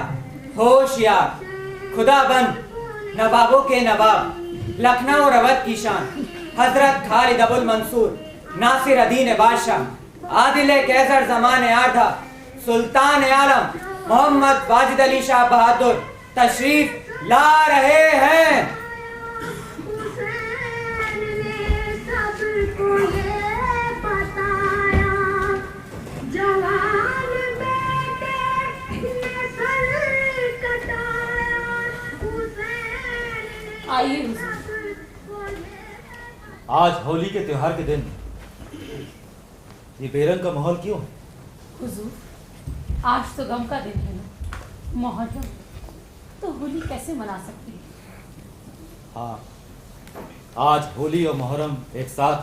होशियार, खुदाबंद, नवाबों के नवाब, लखनऊ और अवध की शान, हजरत खालिद अबुल मंसूर, नासिर अदीन बादशाह, आदिल कैसर ज़मान आधा, सुल्तान आलम, मोहम्मद वाजिद अली शाह बहादुर तशरीफ ला रहे हैं। आइए। आज होली के त्योहार के दिन ये बेरंग का माहौल क्यों है? हुजूर, आज तो गम का दिन है ना, मुहर्रम, तो होली कैसे मना सकते हैं? हाँ, आज होली और मुहर्रम एक साथ।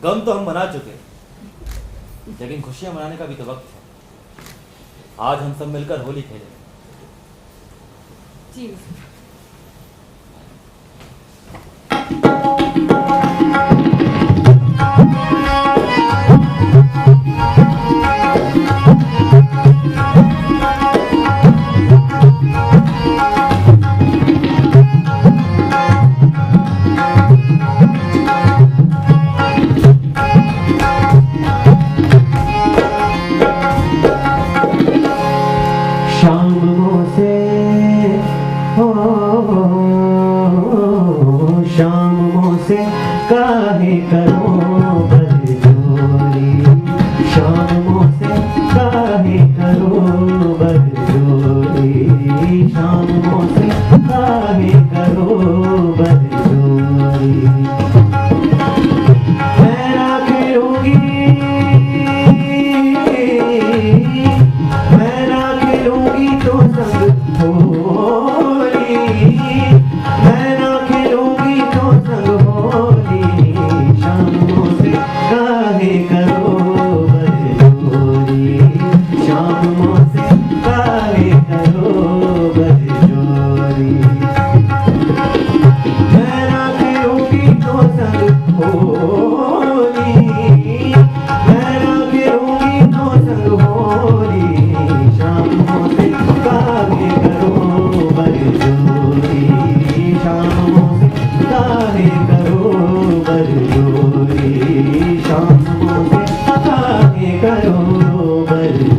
गम तो हम मना चुके, लेकिन खुशियां मनाने का भी तो वक्त है। आज हम सब मिलकर होली खेलें। जी काहे करो बरजोरी, शामों से काहे करो बरजोरी, शामों से काहे करो बरजोरी। मैं ना खेलूंगी, मैं ना खेलूंगी तो संग होली, मैं ना खेलूंगी तो संग होली, शामों से काहे करो बरजोरी, शामों से काहे करो बरजोरी। मैं ना खेलूंगी तो संग होली, मैं ना खेलूंगी तो संग होली, शामों से काहे करो बरजोरी, शामों से काहे करो बरजोरी, शामों से काहे करो बरजोरी।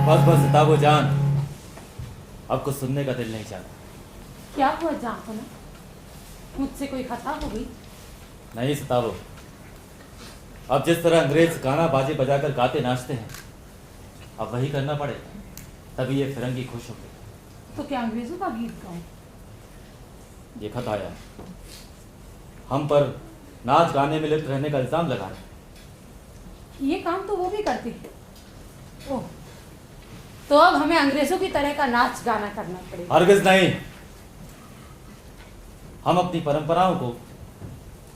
बस बस सिताबो जान, अब कुछ सुनने का दिल नहीं चाहता। क्या हुआ जाफना, मुझसे कोई खता हो गई? नहीं सिताबो, अब जिस तरह अंग्रेज गाना बाजे बजाकर गाते नाचते हैं, अब वही करना पड़ेगा, तभी ये फिरंगी खुश होगी। तो क्या अंग्रेजों का गीत गाऊं? ये खत आया, हम पर नाच गाने में लिप्त रहने का इल्जाम लगा रहे। ये काम तो वो भी करती है। ओह, तो अब हमें अंग्रेजों की तरह का नाच गाना करना पड़ेगा। हरगिज नहीं, हम अपनी परंपराओं को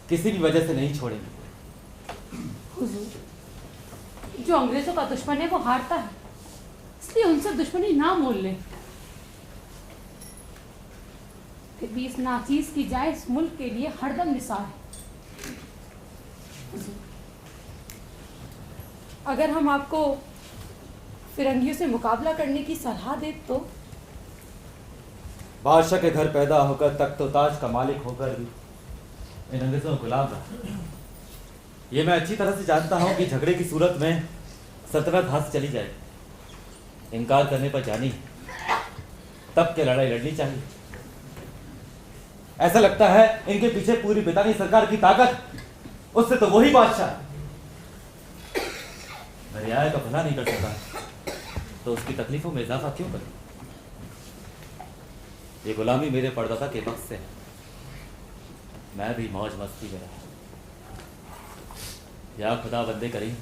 किसी भी वजह से नहीं छोड़ेंगे। हुजूर, जो अंग्रेजों का दुश्मन है वो हारता है, इसलिए उनसे दुश्मनी ना मोल लें। फिर भी इस नाचीज की जाए इस मुल्क के लिए हरदम निसार है। हुजूर, अगर हम आपको फिरंगियों से मुकाबला करने की सलाह दें तो? बादशाह के घर पैदा होकर तख्त ताज का मालिक होकर भी इन अंग्रेजों को गुलाम रहा। ये मैं अच्छी तरह से जानता हूं कि झगड़े की सूरत में सल्तनत हाथ से चली जाएगी। इनकार करने पर जानी तब के लड़ाई लड़नी चाहिए। ऐसा लगता है इनके पीछे पूरी ब्रितानी सरकार की ताकत, उससे तो वही बादशाह मेरे आय का भला नहीं कर सकता, तो उसकी तकलीफों में इजाफा क्यों करें? ये गुलामी मेरे परदादा के वक्त से है, मैं भी मौज मस्ती में रहा। या खुदा बंदे करीम,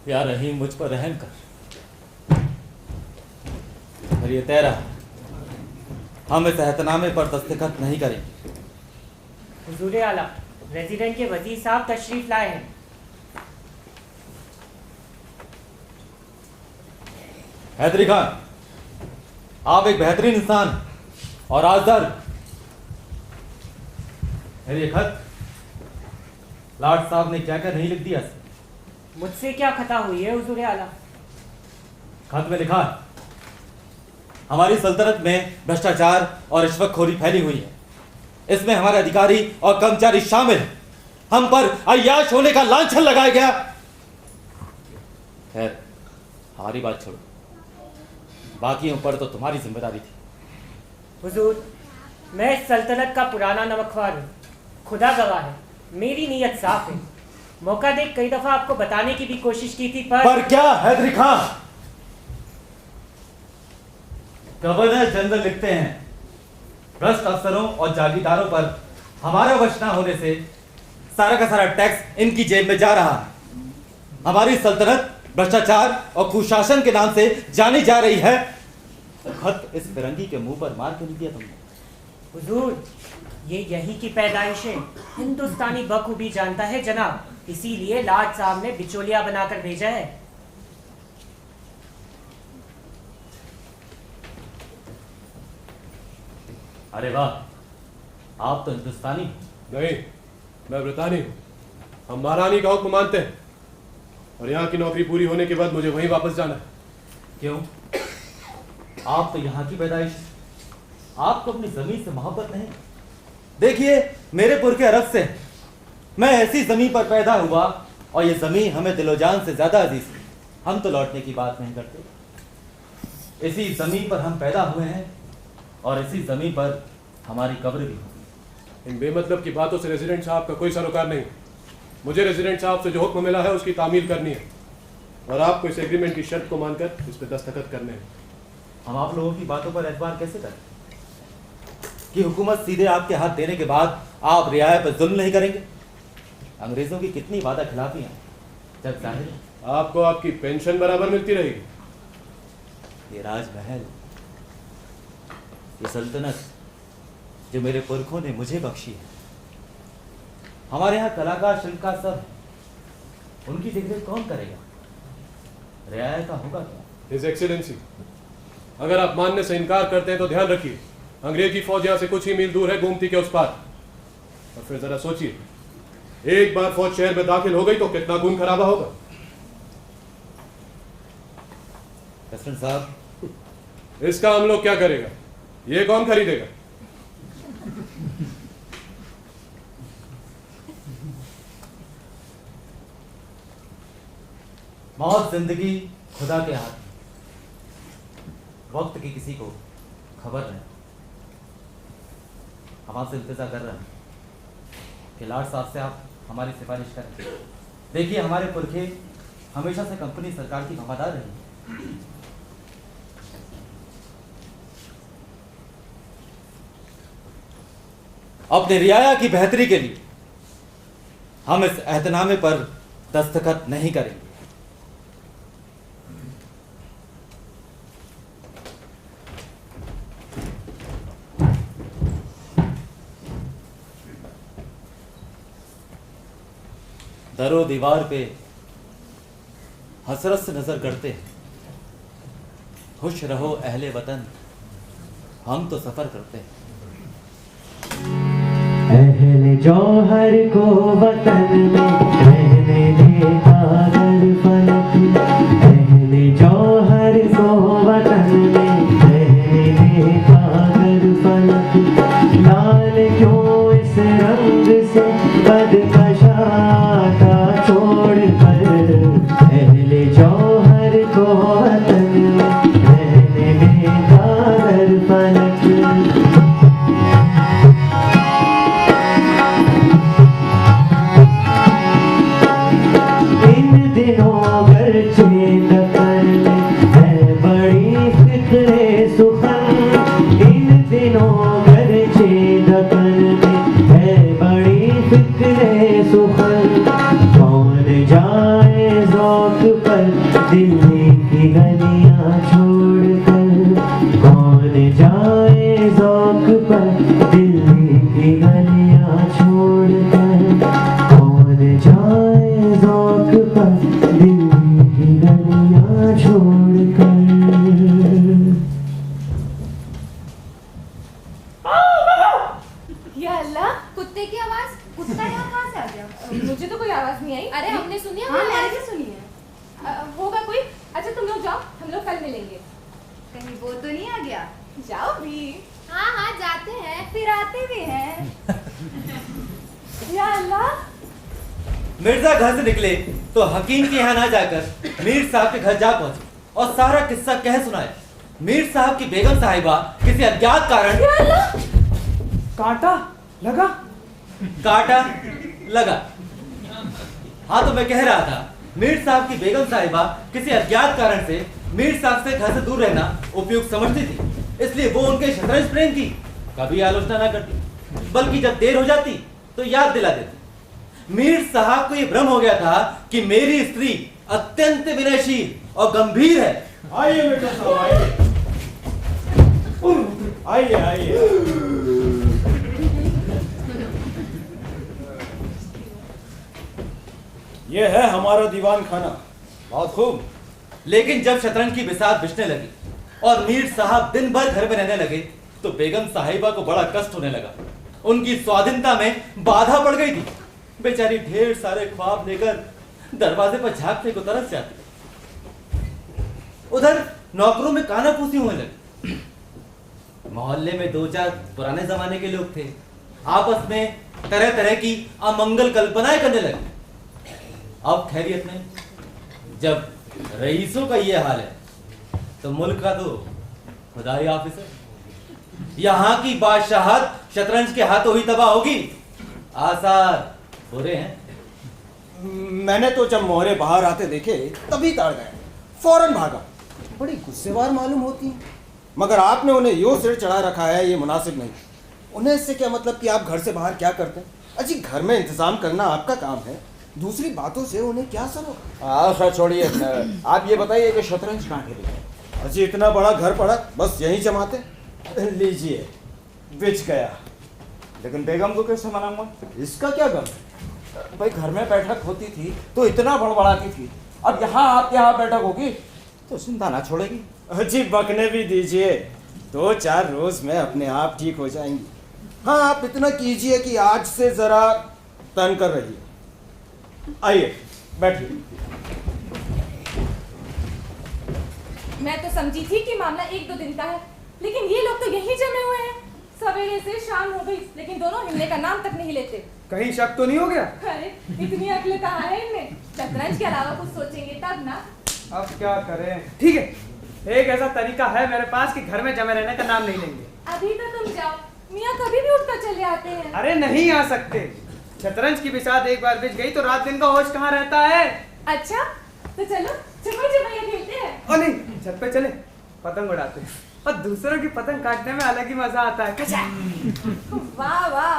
या रहीम मुझ पर रहम कर। फिर ये तेरा, हम इस एहतनामे पर दस्तखत नहीं करेंगे। हुजूर आला, रेजिडेंट के वजीर साहब तशरीफ लाए हैं। हैदरी खान, आप एक बेहतरीन इंसान और आज़ाद। ये खत लॉर्ड साहब ने क्या क्या नहीं लिख दिया? मुझसे क्या खता हुई है हुजूर आला? खत में लिखा है, हमारी सल्तनत में भ्रष्टाचार और रिश्वतखोरी फैली हुई है। इसमें हमारे अधिकारी और कर्मचारी शामिल हैं। हम पर अय्याश होने का लांछन लगाया गया। खैर, हमारी बात छोड़ो, बाकियों पर तो तुम्हारी जिम्मेदारी थी। हुजूर, मैं इस सल्तनत का पुराना नमकवार हूँ। खुदा गवाह है, मेरी नीयत साफ है। मौका देख कई दफा आपको बताने की भी कोशिश की थी, पर क्या हैदरी खान? गवर्नर जनरल लिखते हैं, भ्रष्ट अफसरों और जागीरदारों पर हमारा वश न होने से सारा का सारा टैक्स इनकी जेब में जा रहा है। हमारी सल्तनत भ्रष्टाचार और कुशासन के नाम से जानी जा रही है। खत इस फिरंगी के मुंह पर मार के नहीं दिया तुमने? हुजूर, ये यही की पैदाइश है। हिंदुस्तानी बखूबी जानता है जनाब, इसीलिए लाट साहब ने बिचौलिया बनाकर भेजा है। अरे वाह, आप तो हिंदुस्तानी हो। नहीं, मैं ब्रितानी हूँ। हम महारानी का हुक्म मानते हैं और यहाँ की नौकरी पूरी होने के बाद मुझे वहीं वापस जाना है। क्यों? आप तो यहाँ की पैदाइश, आपको अपनी जमीन से मोहब्बत नहीं? देखिए, मेरे पुरखे अरब से, मैं ऐसी जमीन पर पैदा हुआ और ये जमीन हमें दिलोजान से ज्यादा अजीज है। हम तो लौटने की बात नहीं करते। इसी जमीन पर हम पैदा हुए हैं और इसी जमीन पर हमारी कब्र भी होगी। इन बेमतलब की बातों से रेजिडेंट साहब का कोई सरोकार नहीं। मुझे रेजिडेंट साहब से जो हुक्म मिला है उसकी तामील करनी है और आपको इस एग्रीमेंट की शर्त को मानकर इस पर दस्तखत करने हैं। हम आप लोगों की बातों पर एतबार कैसे करें कि हुकूमत सीधे आपके हाथ देने के बाद आप रियायत पर जुल्म नहीं करेंगे? अंग्रेजों की कितनी वादा खिलाफियां जब जाहिर है। आपको आपकी पेंशन बराबर मिलती रहेगी। ये राजमहल, ये सल्तनत जो मेरे पुरखों ने मुझे बख्शी है, हमारे यहाँ कलाकार शिल्पकार सब हैं, उनकी देखरेख कौन करेगा? रियायत का होगा क्या? हिज एक्सीलेंसी, अगर आप मानने से इनकार करते हैं तो ध्यान रखिए, अंग्रेजी फौज यहाँ से कुछ ही मील दूर है, गोमती के उस पार। और फिर जरा सोचिए, एक बार फौज शहर में दाखिल हो गई तो कितना खून खराबा होगा। प्रेसिडेंट साहब, इसका हम लोग क्या करेगा? ये कौन खरीदेगा? मौत जिंदगी खुदा के हाथ में, वक्त की किसी को खबर नहीं। हम आपसे इंतजार कर रहे हैं कि लॉर्ड साहब से आप हमारी सिफारिश करें। देखिए, हमारे पुरखे हमेशा से कंपनी सरकार की वफादार रही। अपने रियाया की बेहतरी के लिए हम इस एहतनामे पर दस्तखत नहीं करेंगे। दरो दीवार पे हसरत से नजर करते हैं, खुश रहो अहले वतन, हम तो सफर करते हैं। अहले जौहर को वतन में रहने देता अगर फलक, अहले जौहर को वतन में रहने देता अगर फलक, लाल क्यों इस रंग से बदकशाता छोड़ कर, अहले जौहर को वतन में रहने देता अगर फलक। दिल्ली की गलियां छोड़कर, कौन जाए ज़ौक़ पर दिल्ली की गलियां छोड़कर, कौन जाए ज़ौक़ पर दिल्ली की गलियां छोड़कर। या अल्लाह, कुत्ते की आवाज! कुत्ता यहाँ कहाँ से आ गया? मुझे तो कोई आवाज नहीं आई। अरे हमने सुनी है। हाँ, मैंने भी सुनी है। होगा कोई। अच्छा, तुम लोग जाओ, हम लोग कल मिलेंगे। कहीं वो तो नहीं आ गया? जाओ भी। हाँ हाँ जाते हैं, फिर आते भी हैं। या अल्लाह, मिर्जा घर से निकले तो हकीम के यहाँ ना जाकर मीर साहब के घर जा पहुंचे और सारा किस्सा कह सुनाया। मीर साहब की बेगम साहिबा किसी अज्ञात कारण कांटा लगा। काटा लगा। हाँ, तो मैं कह रहा था, मीर साहब की बेगम साहिबा किसी अज्ञात कारण से मीर साहब से घर से दूर रहना उपयुक्त समझती थी, इसलिए वो उनके शतरंज प्रेम की कभी आलोचना ना करती, बल्कि जब देर हो जाती तो याद दिला देती। मीर साहब को ये भ्रम हो गया था कि मेरी स्त्री अत्यंत विनयशील और गंभीर है। आइए बेटा साहब, आइए आइए आइए। ये है हमारा दीवान खाना। बहुत खूब। लेकिन जब शतरंज की बिसात बिछने लगी और मीर साहब दिन भर घर में रहने लगे तो बेगम साहिबा को बड़ा कष्ट होने लगा। उनकी स्वाधीनता में बाधा पड़ गई थी। बेचारी ढेर सारे ख्वाब लेकर दरवाजे पर झांकने को तरस जाती। उधर नौकरों में कानाफूसी होने लगी। मोहल्ले में दो चार पुराने जमाने के लोग थे, आपस में तरह तरह की अमंगल कल्पनाएं करने लगे। अब खैरियत नहीं। जब रईसों का ये हाल है तो मुल्क का तो खुदा ही हाफिज है। यहाँ की बादशाहत शतरंज के हाथों ही तबाह होगी। आसार बुरे हैं। मैंने तो जब मोहरे बाहर आते देखे तभी ताड़ गया, फौरन भागा। बड़ी गुस्सेवार मालूम होती हैं, मगर आपने उन्हें यूं सिर चढ़ा रखा है, ये मुनासिब नहीं। उन्हें इससे क्या मतलब कि आप घर से बाहर क्या करते हैं? अजी घर में इंतजाम करना आपका काम है, दूसरी बातों से उन्हें क्या सर होगा? खैर छोड़िए, आप ये बताइए कि शतरंज कहाँ खेली? अजी इतना बड़ा घर पड़ा, बस यहीं जमाते। लीजिए, बिछ गया। लेकिन बेगम को कैसे मनाऊंगा? इसका क्या गम? भाई घर में बैठक होती थी तो इतना बड़बड़ाती थी, अब यहाँ आपके यहाँ बैठक होगी तो चिंता ना छोड़ेगी। अजी बकने भी दीजिए, 2-4 रोज में अपने आप ठीक हो जाएंगी। हाँ, आप इतना कीजिए कि आज से जरा तन कर रहिए। आइए बैठिए। मैं तो समझी थी कि मामला 1-2 दिन का है, लेकिन ये लोग तो यहीं जमे हुए हैं। सवेरे से शाम हो गई, लेकिन दोनों हिलने का नाम तक नहीं लेते। कहीं शक तो नहीं हो गया? अरे इतनी अक्ल कहाँ है इनमें? शतरंज के अलावा कुछ सोचेंगे तब ना। अब क्या करें? ठीक है, एक ऐसा तरीका है मेरे पास कि घर में जमे रहने का नाम नहीं लेंगे। अभी तो तुम जाओ, मियाँ कभी भी उठकर चले आते हैं। अरे नहीं आ सकते, शतरंज की बिसात एक बार बिछ गई तो रात दिन का होश कहाँ रहता है। अच्छा तो चलो छुपा-छुपाइया खेलते हैं। ओ नहीं, छत पे चले, पतंग उड़ाते हैं और दूसरों की पतंग काटने में अलग ही मजा आता है। कचा। वाह वाह,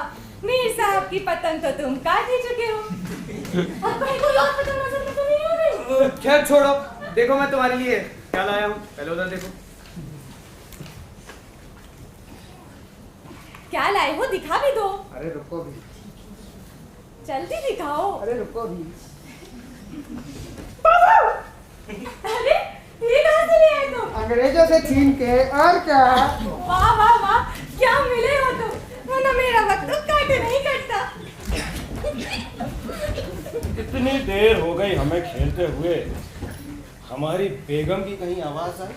मीर साहब की पतंग तो तुम काट ही चुके हो। अब कहीं कोई और पतंग नजर में तो नहीं आ रही? खैर छोड़ो, देखो मैं तुम्हारे लिए क्या लाया हूँ, पहले उधर देखो। क्या लाए हो, दिखा भी दो। अरे रुको भी, जल्दी दिखाओ। अरे रुको भी। अरे ये कहाँ से ले आए तुम? अंग्रेजों से छीन के, और क्या? वाह वाह वाह, क्या मिले हो तुम, वरना मेरा वक्त तो काटे नहीं कटता। इतनी देर हो गई हमें खेलते हुए, हमारी बेगम की कहीं आवाज आई?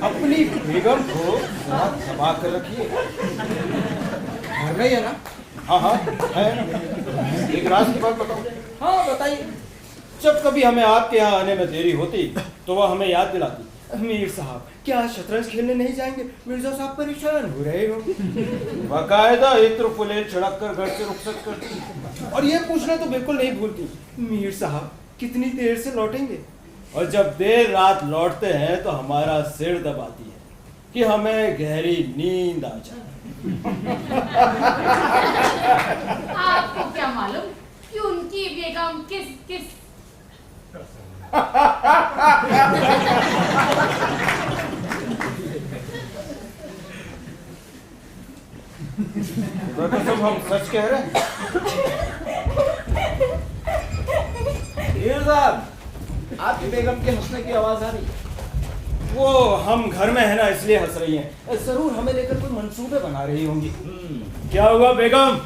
अपनी बेगम को जरा दबा कर रखिए। घर में ही है ना? हाँ है ना। एक राज की बात बताओ। हाँ बताइए। जब कभी हमें आपके यहाँ आने में देरी होती तो वह हमें याद दिलाती, मीर साहब क्या शतरंज खेलने नहीं जाएंगे? मिर्जा साहब परेशान हो रहे हो। बाकायदा इत्र फुलेल छिड़क कर घर से रुखसत करती, और ये पूछना तो बिल्कुल नहीं भूलती, मीर साहब कितनी देर से लौटेंगे? और जब देर रात लौटते हैं तो हमारा सिर दबाती है कि हमें गहरी नींद आ जाए। आपको क्या मालूम कि उनकी बेगम किस कसम हम सच कह रहे हैं। साहब, आपकी बेगम के हंसने की आवाज आ रही है। वो हम घर में है ना, इसलिए हंस रही हैं। जरूर हमें लेकर कोई मंसूबे बना रही होंगी। क्या हुआ बेगम,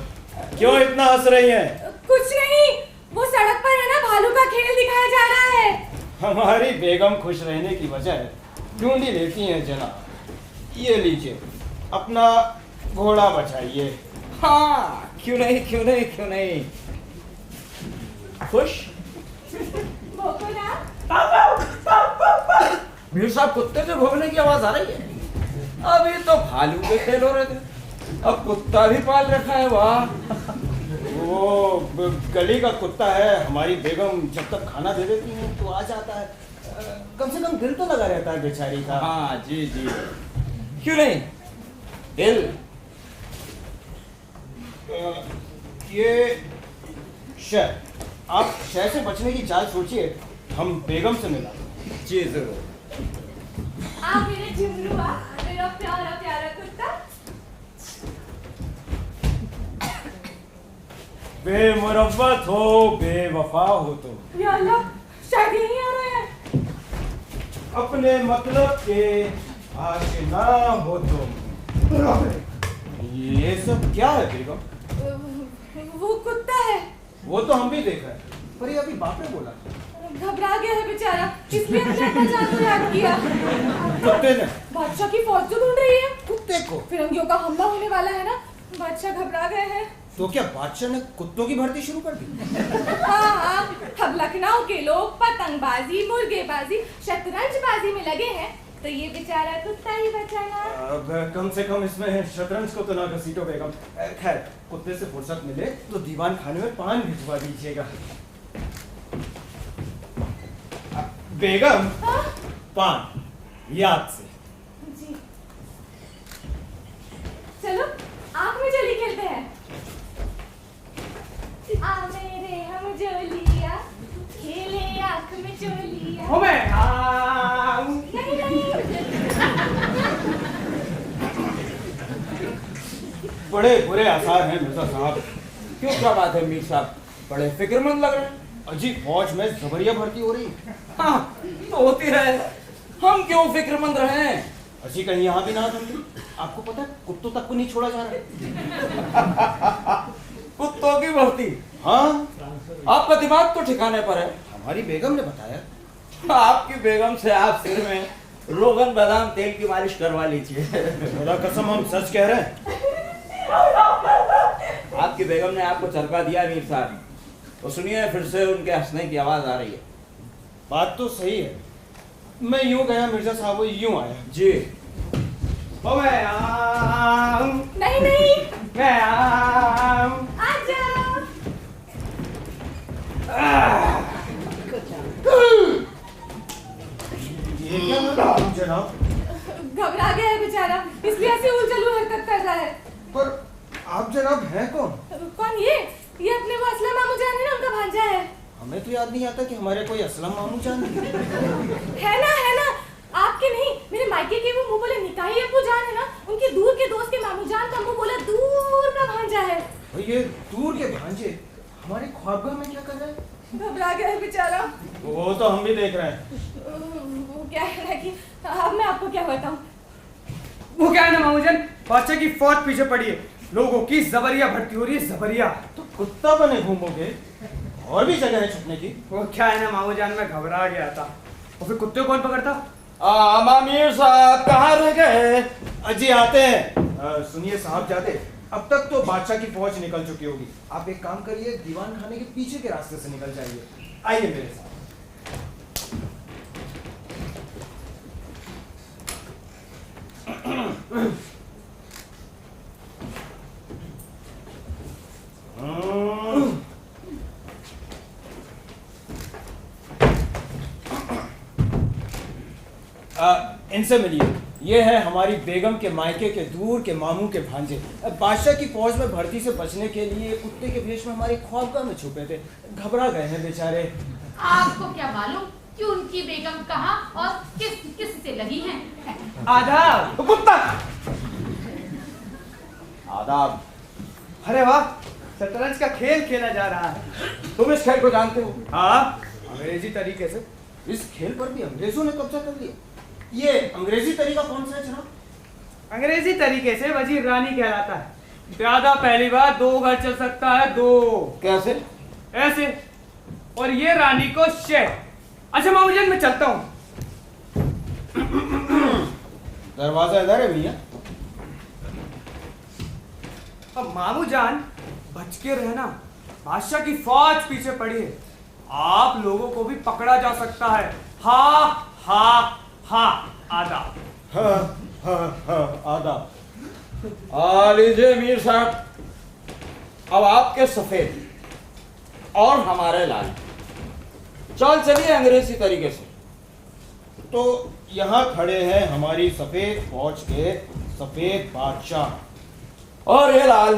क्यों इतना हंस रही हैं? कुछ नहीं, वो सड़क पर है ना भालू का खेल दिखाया जा रहा है। हमारी बेगम खुश रहने की वजह ढूंढी लेती हैं जनाब। ये लीजिए, अपना घोड़ा बचाइए। हाँ, क्यों नहीं क्यों नहीं क्यों नहीं। खुश? भोंको ना। मीर साहब कुत्ते से भौंकने की आवाज आ रही है। अभी तो भालू के खेल हो रहे थे, अब कुत्ता भी पाल रखा है। वाह, वो गली का कुत्ता है। हमारी बेगम जब तक खाना दे देती है तो आ जाता है। कम से कम दिल तो लगा रहता है बेचारी का। हाँ जी जी, क्यों नहीं दिल। ये शय, आप शय से बचने की चाल सोचिए, हम बेगम से मिला। जी जरूर। आप मेरे झुमरू, मेरा प्यारा प्यारा कुत्ता। बेमुरव्वत हो, बेवफा हो तुम। या अल्लाह, शायद यही आ रहे हैं। अपने मतलब के आशिना हो तुम। ये सब क्या है बेगम? वो कुत्ता है। वो तो हम भी देख रहे हैं, पर ये अभी बाप ने बोला। घबरा गया है बेचारा, इसलिए हमने अपना जान को याद किया। कुत्ते ने? बादशाह की फौज जो ढूंढ रही है। कुत्ते को? फिरंगियों का हमला होने वाला है ना, बादशाह घबरा गए हैं। तो क्या बादशाह ने कुत्तों की भर्ती शुरू कर दी? हाँ, अब लखनऊ के लोग पतंगबाजी, मुर्गेबाजी, शतरंजबाजी में लगे हैं, तो ये बेचारा कुत्ता ही बचा ना। अब कम से कम इसमें शतरंज को तो ना घसीटो बेगम। खैर कुत्ते से फुर्सत मिले तो दीवान खाने में पान भिजवा दीजिएगा। बेगम पान याद से। जी चलो आँख में चोली खेलते हैं। आ मेरे हम जोलिया खेले आँख में चोलिया। हो मैं नहीं नहीं बड़े बुरे आसार हैं मिर्जा साहब। क्यों, क्या बात है मीर साहब, बड़े फिक्रमंद लग रहे हैं। अजी फौज में जबरिया भर्ती हो रही। हाँ तो होती रहे, हम क्यों फिक्रमंद रहे। अजी कहीं यहाँ भी ना होती। आपको पता है कुत्तों तक को नहीं छोड़ा जा रहा। कुत्तों की भर्ती? हाँ आपका दिमाग तो ठिकाने पर है। हमारी बेगम ने बताया। आपकी बेगम से आप सिर में रोगन बादाम तेल की मालिश करवा लीजिए। खुदा कसम हम सच कह रहे हैं। आपकी बेगम ने आपको चरका दिया मीर साहब, तो सुनिए फिर से उनके हंसने की आवाज आ रही है। बात तो सही है। मैं यूं गया मिर्जा साहब, वो यूं आया। जी हो मैं नहीं नहीं मैं आजा। ये क्या जनाब? घबरा गया है बेचारा, इसलिए ऐसे उलझुल हरकत कर रहा है। पर आप जनाब हैं कौन? कौन? ये अपने वो असलम मामू जान है ना, उनका भांजा है। हमें तो याद नहीं आता कि हमारे कोई असलम मामू जान है ना आपके नहीं, मेरे मायके के वो मुंह बोले निकाही अब्बू जान है ना, उनके दूर के दोस्त के मामू जान का मुंह बोला दूर का भांजा है। ये दूर के भांजे हमारे ख्वाबगाह में क्या कर रहे हैं? घबरा गया है बेचारा। वो तो हम भी देख रहे हैं। वो क्या है ना कि अब मैं आपको क्या बताऊं। वो क्या है ना मामूजान, बादशाह की फौज पीछे पड़ी है, लोगों की जबरिया भर्ती हो रही है, जबरिया। तो कुत्ता बने घूमोगे, और भी जगह है छुपने की। वो क्या है ना मामूजान, मैं घबरा गया था। और फिर कुत्ते को कौन पकड़ता? मीर साहब कहाँ रह गए? अजी आते हैं। सुनिए साहब जाते, अब तक तो बादशाह की फौज निकल चुकी होगी। आप एक काम करिए, दीवान खाने के पीछे के रास्ते से निकल जाइए। आइए मेरे साथ। इनसे मिलिए। ये है हमारी बेगम के मायके के दूर के मामू के भांजे। बादशाह की फौज में भर्ती से बचने के लिए कुत्ते के भेष में हमारे ख्वाबगाह में छुपे थे। घबरा गए हैं बेचारे। आपको क्या मालूम कि उनकी बेगम कहाँ और किस से लगी है? आदाब कुत्ता। आदाब। अरे वाह, शतरंज का खेल खेला जा रहा है। तुम इस खेल को जानते हो? हाँ, अंग्रेजी तरीके से। इस खेल पर भी अंग्रेजों ने कब्जा कर लिया। ये अंग्रेजी तरीका कौन सा है जनाब? अंग्रेजी तरीके से वजीर रानी कहलाता है। प्यादा पहली बार 2 घर चल सकता है, 2। कैसे? ऐसे। और ये रानी को शेर। अच्छा मामूजान मैं चलता हूँ। दरवाजा इधर है भैया। अब मामू जान बच के रहना, बादशाह की फौज पीछे पड़ी है, आप लोगों को भी पकड़ा जा सकता है। हा हा हा आदाब। हाँ हाँ हाँ आदाब। आ लीजिए मीर साहब, अब आपके सफेद और हमारे लाल। चल चलिए अंग्रेजी तरीके से। तो यहाँ खड़े हैं हमारी सफेद फौज के सफेद बादशाह। और ये लाल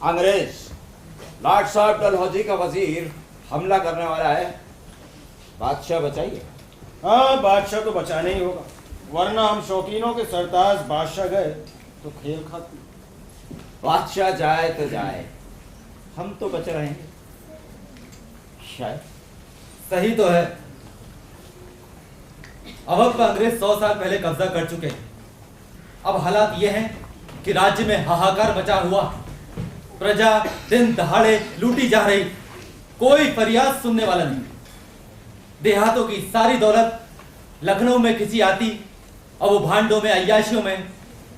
अंग्रेज। लॉर्ड साहब डलहौजी का वजीर हमला करने वाला है, बादशाह बचाइए। हाँ बादशाह तो बचाना ही होगा, वरना हम शौकीनों के सरताज बादशाह गए तो खेल खाते। बादशाह जाए तो जाए, हम तो बच रहे हैं शायद। सही तो है। अब अंग्रेज 100 साल पहले कब्जा कर चुके हैं। अब हालात ये हैं कि राज्य में हाहाकार मचा हुआ, प्रजा दिन दहाड़े लूटी जा रही, कोई फरियाद सुनने वाला नहीं। देहातों की सारी दौलत लखनऊ में खिंची आती और वो भांडों में, अय्याशियों में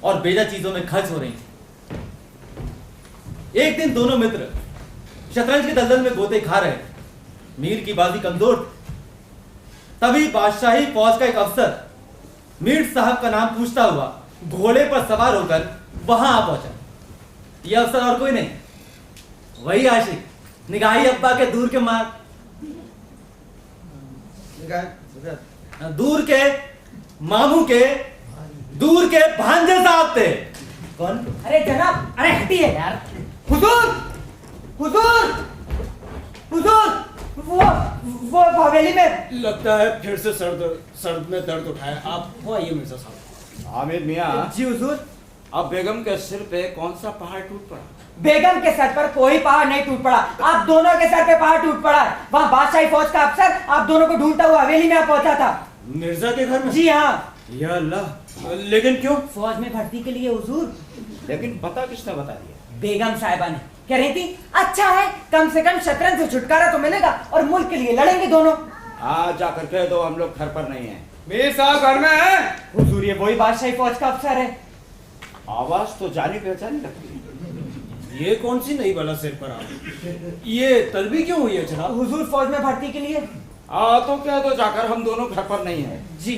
और बेजा चीजों में खर्च हो रही। एक दिन दोनों मित्र शतरंज के दलदल में गोते खा रहे। मीर की बाजी कमजोर थी। तभी बादशाही फौज का एक अफसर मीर साहब का नाम पूछता हुआ घोड़े पर सवार होकर वहां आ पहुंचा। यह अफसर और कोई नहीं, वही आशिक, निगाही अब्बा के दूर के दूर के मामू के दूर के भांजे साहब थे। कौन? अरे जनाब, अरे हटिए यार। हुजूर, हुजूर, हुजूर, वो हवेली में। लगता है फिर से सर में दर्द उठाया। आप हो आइए मिर्जा साहब। हामिद मियाँ, जी हुजूर। अब बेगम के सिर पे कौन सा पहाड़ टूट पड़ा? बेगम के सर पर कोई पहाड़ नहीं टूट पड़ा, आप दोनों के सर पे पहाड़ टूट पड़ा। वहाँ बादशाही फौज का अफसर आप दोनों को ढूंढता हुआ हवेली में आ पहुंचा था। मिर्जा के घर में? जी हाँ। या अल्लाह, लेकिन क्यों? फौज में भर्ती के लिए हुजूर। लेकिन पता किसने बता दिया? बेगम साहिबा ने। कह रही थी अच्छा है, कम से कम शतरंज से छुटकारा तो मिलेगा और मुल्क के लिए लड़ेंगे दोनों। आज जाकर कह दो हम लोग घर पर नहीं हैं। मीर साहब घर में है? हुजूर ये वही बादशाही फौज का अफसर है। आवाज तो जानी पहचानी लगती है। ये कौन सी नई बला सिर पर आ? ये तलबी क्यों हुई है जनाब? हुजूर फौज में भर्ती के लिए। तो कह दो जाकर हम दोनों घर पर नहीं हैं। जी।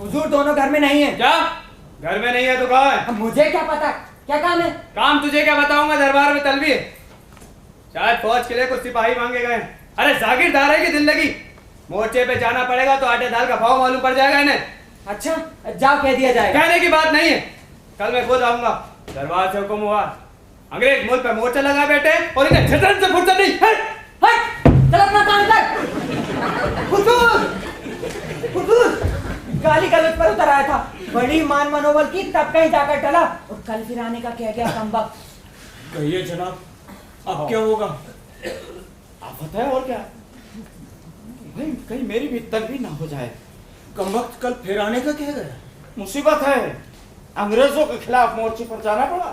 हुजूर दोनों घर में नहीं है। क्या घर में नहीं है तो कहाँ है? मुझे क्या पता, क्या काम है? काम तुझे क्या बताऊंगा, दरबार में तलबी है। शायद फौज के लिए कुछ सिपाही मांगे गए। अरे जागीरदार है कि जिंदगी, मोर्चे पे जाना पड़ेगा तो आटे दाल का भाव मालूम पड़ जाएगा इन्हें। अच्छा जाओ कह दिया जाएगा। कहने की बात नहीं है, कल मैं खुद आऊंगा। दरबार से हुक्म हुआ, अंग्रेज मुल्क पे मोर्चा लगा बैठे और इन्हें शतरंज से फुर्सत नहीं। चल अपना काम कर। हुजूर, हुजूर गाली गलौज पर उतर आया था, बड़ी मान मनोबल की, तब कहीं जाकर टला और कल फिर आने का कह गया कमबख्त। कहिए जनाब, अब क्या होगा? आफत है और क्या? भाई कहीं मेरी भी तलबी ना हो जाए। कमबख्त कल फिर आने का कह गया। मुसीबत है, अंग्रेजों के खिलाफ मोर्चे पर जाना पड़ा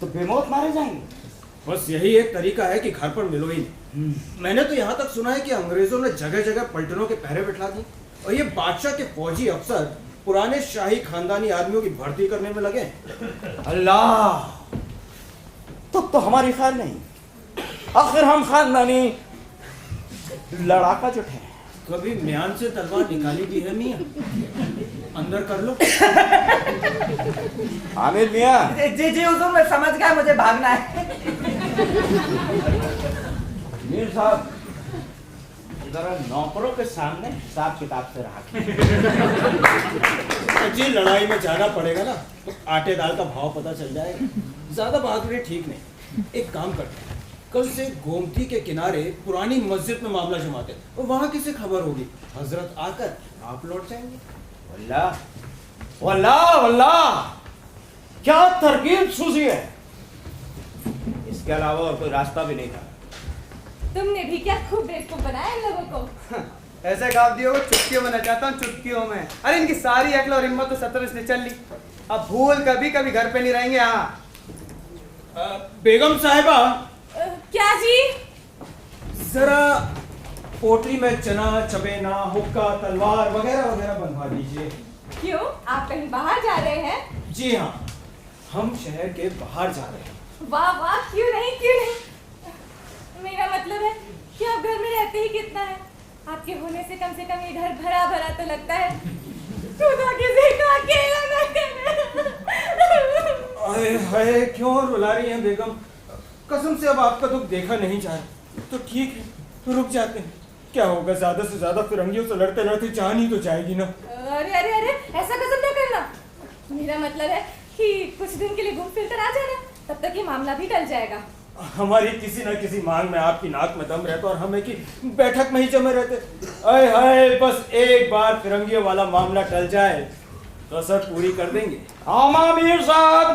तो बेमौत मारे जाएंगे। बस यही एक तरीका है कि घर पर मिलो ही नहीं। मैंने तो यहाँ तक सुना है कि अंग्रेजों ने जगह जगह पलटनों के पहरे बिठा दिए और ये बादशाह के फौजी अफसर पुराने शाही खानदानी आदमियों की भर्ती करने में लगे। अल्लाह, तो हमारी ख्याल नहीं, आखिर हम खानदानी लड़ाका जुट है। कभी म्यान से तलवार निकाली भी है मियाँ? अंदर कर लो। आमिर मियाँ। जी जी हुजूर, मैं समझ गया, मुझे भागना है। मीर साहब जरा नौकरों के सामने हिसाब किताब से रहा। जी लड़ाई में जाना पड़ेगा ना तो आटे दाल का भाव पता चल जाएगा। ज्यादा बहादुरी ठीक नहीं। एक काम करते हैं, कल से गोमती के किनारे पुरानी मस्जिद में मामला जमाते हैं और वहां किसे खबर होगी, हजरत आकर आप लौट जाएंगे। वल्लाह वल्लाह वल्लाह, क्या तरकीब सूझी है। इसके अलावा और कोई रास्ता भी नहीं था। तुमने भी क्या खूब बेवकूफ बनाया इन लोगों को। ऐसे गाँव दियो चुटकियों में नचाता हूँ, चुटकियों में। अरे इनकी सारी अक्ल और हिम्मत तो शतरंज ने चल ली, अब भूल कभी कभी घर पे नहीं रहेंगे। यहाँ बेगम साहिबा। क्या जी? जरा पोटली में चना, चबेना, हुक्का, तलवार वगैरह वगैरह बनवा दीजिए। क्यों, आप कहीं बाहर जा रहे हैं? जी हाँ, हम शहर के बाहर जा रहे हैं। वाह वाह, क्यों नहीं क्यों नहीं। मेरा मतलब है कि आप घर में रहते ही कितना है, आपके होने से कम ये घर भरा भरा तो लगता है। खुदा किसी का अकेला न करे। अरे हाय, क्यों रुला रही हैं बेगम? कसम से अब आपका दुख देखा नहीं जा रहा। तो ठीक है, तो रुक जाते हैं। क्या होगा, ज्यादा से ज्यादा फिरंगियों से लड़ते लड़ते जान ही तो जाएगी ना। अरे अरे अरे, ऐसा कसम न करना। मेरा मतलब है कि कुछ दिन के लिए घूम फिर कर आ जाना, तब तक ये मामला भी टल जाएगा। हमारी किसी न किसी मांग में आपकी नाक में दम रहता और हमें की बैठक में ही जमे रहते। अरे हाय, बस एक बार फिरंगियों वाला मामला टल जाए तो सर पूरी कर देंगे। मीर साहब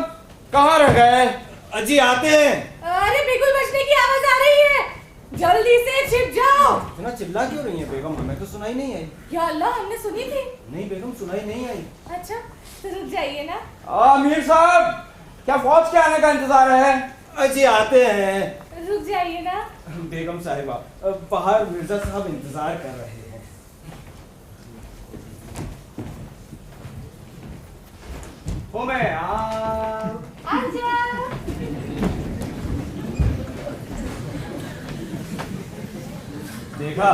कहाँ रह गए? अजी आते हैं। अरे बिल्कुल बचने की आवाज आ रही है, जल्दी से छिप जाओ। इतना चिल्ला क्यों रही है बेगम? हमें तो सुनाई नहीं आई। या अल्लाह, हमने सुनी थी। नहीं बेगम, सुनाई नहीं आई। अच्छा तो रुक जाइए ना। मीर साहब, क्या फौज के आने का इंतजार है? अजी आते हैं। रुक जाइए ना। बेगम साहिबा, बाहर मिर्जा साहब इंतजार कर रहे हैं। हो मैं आजा। देखा,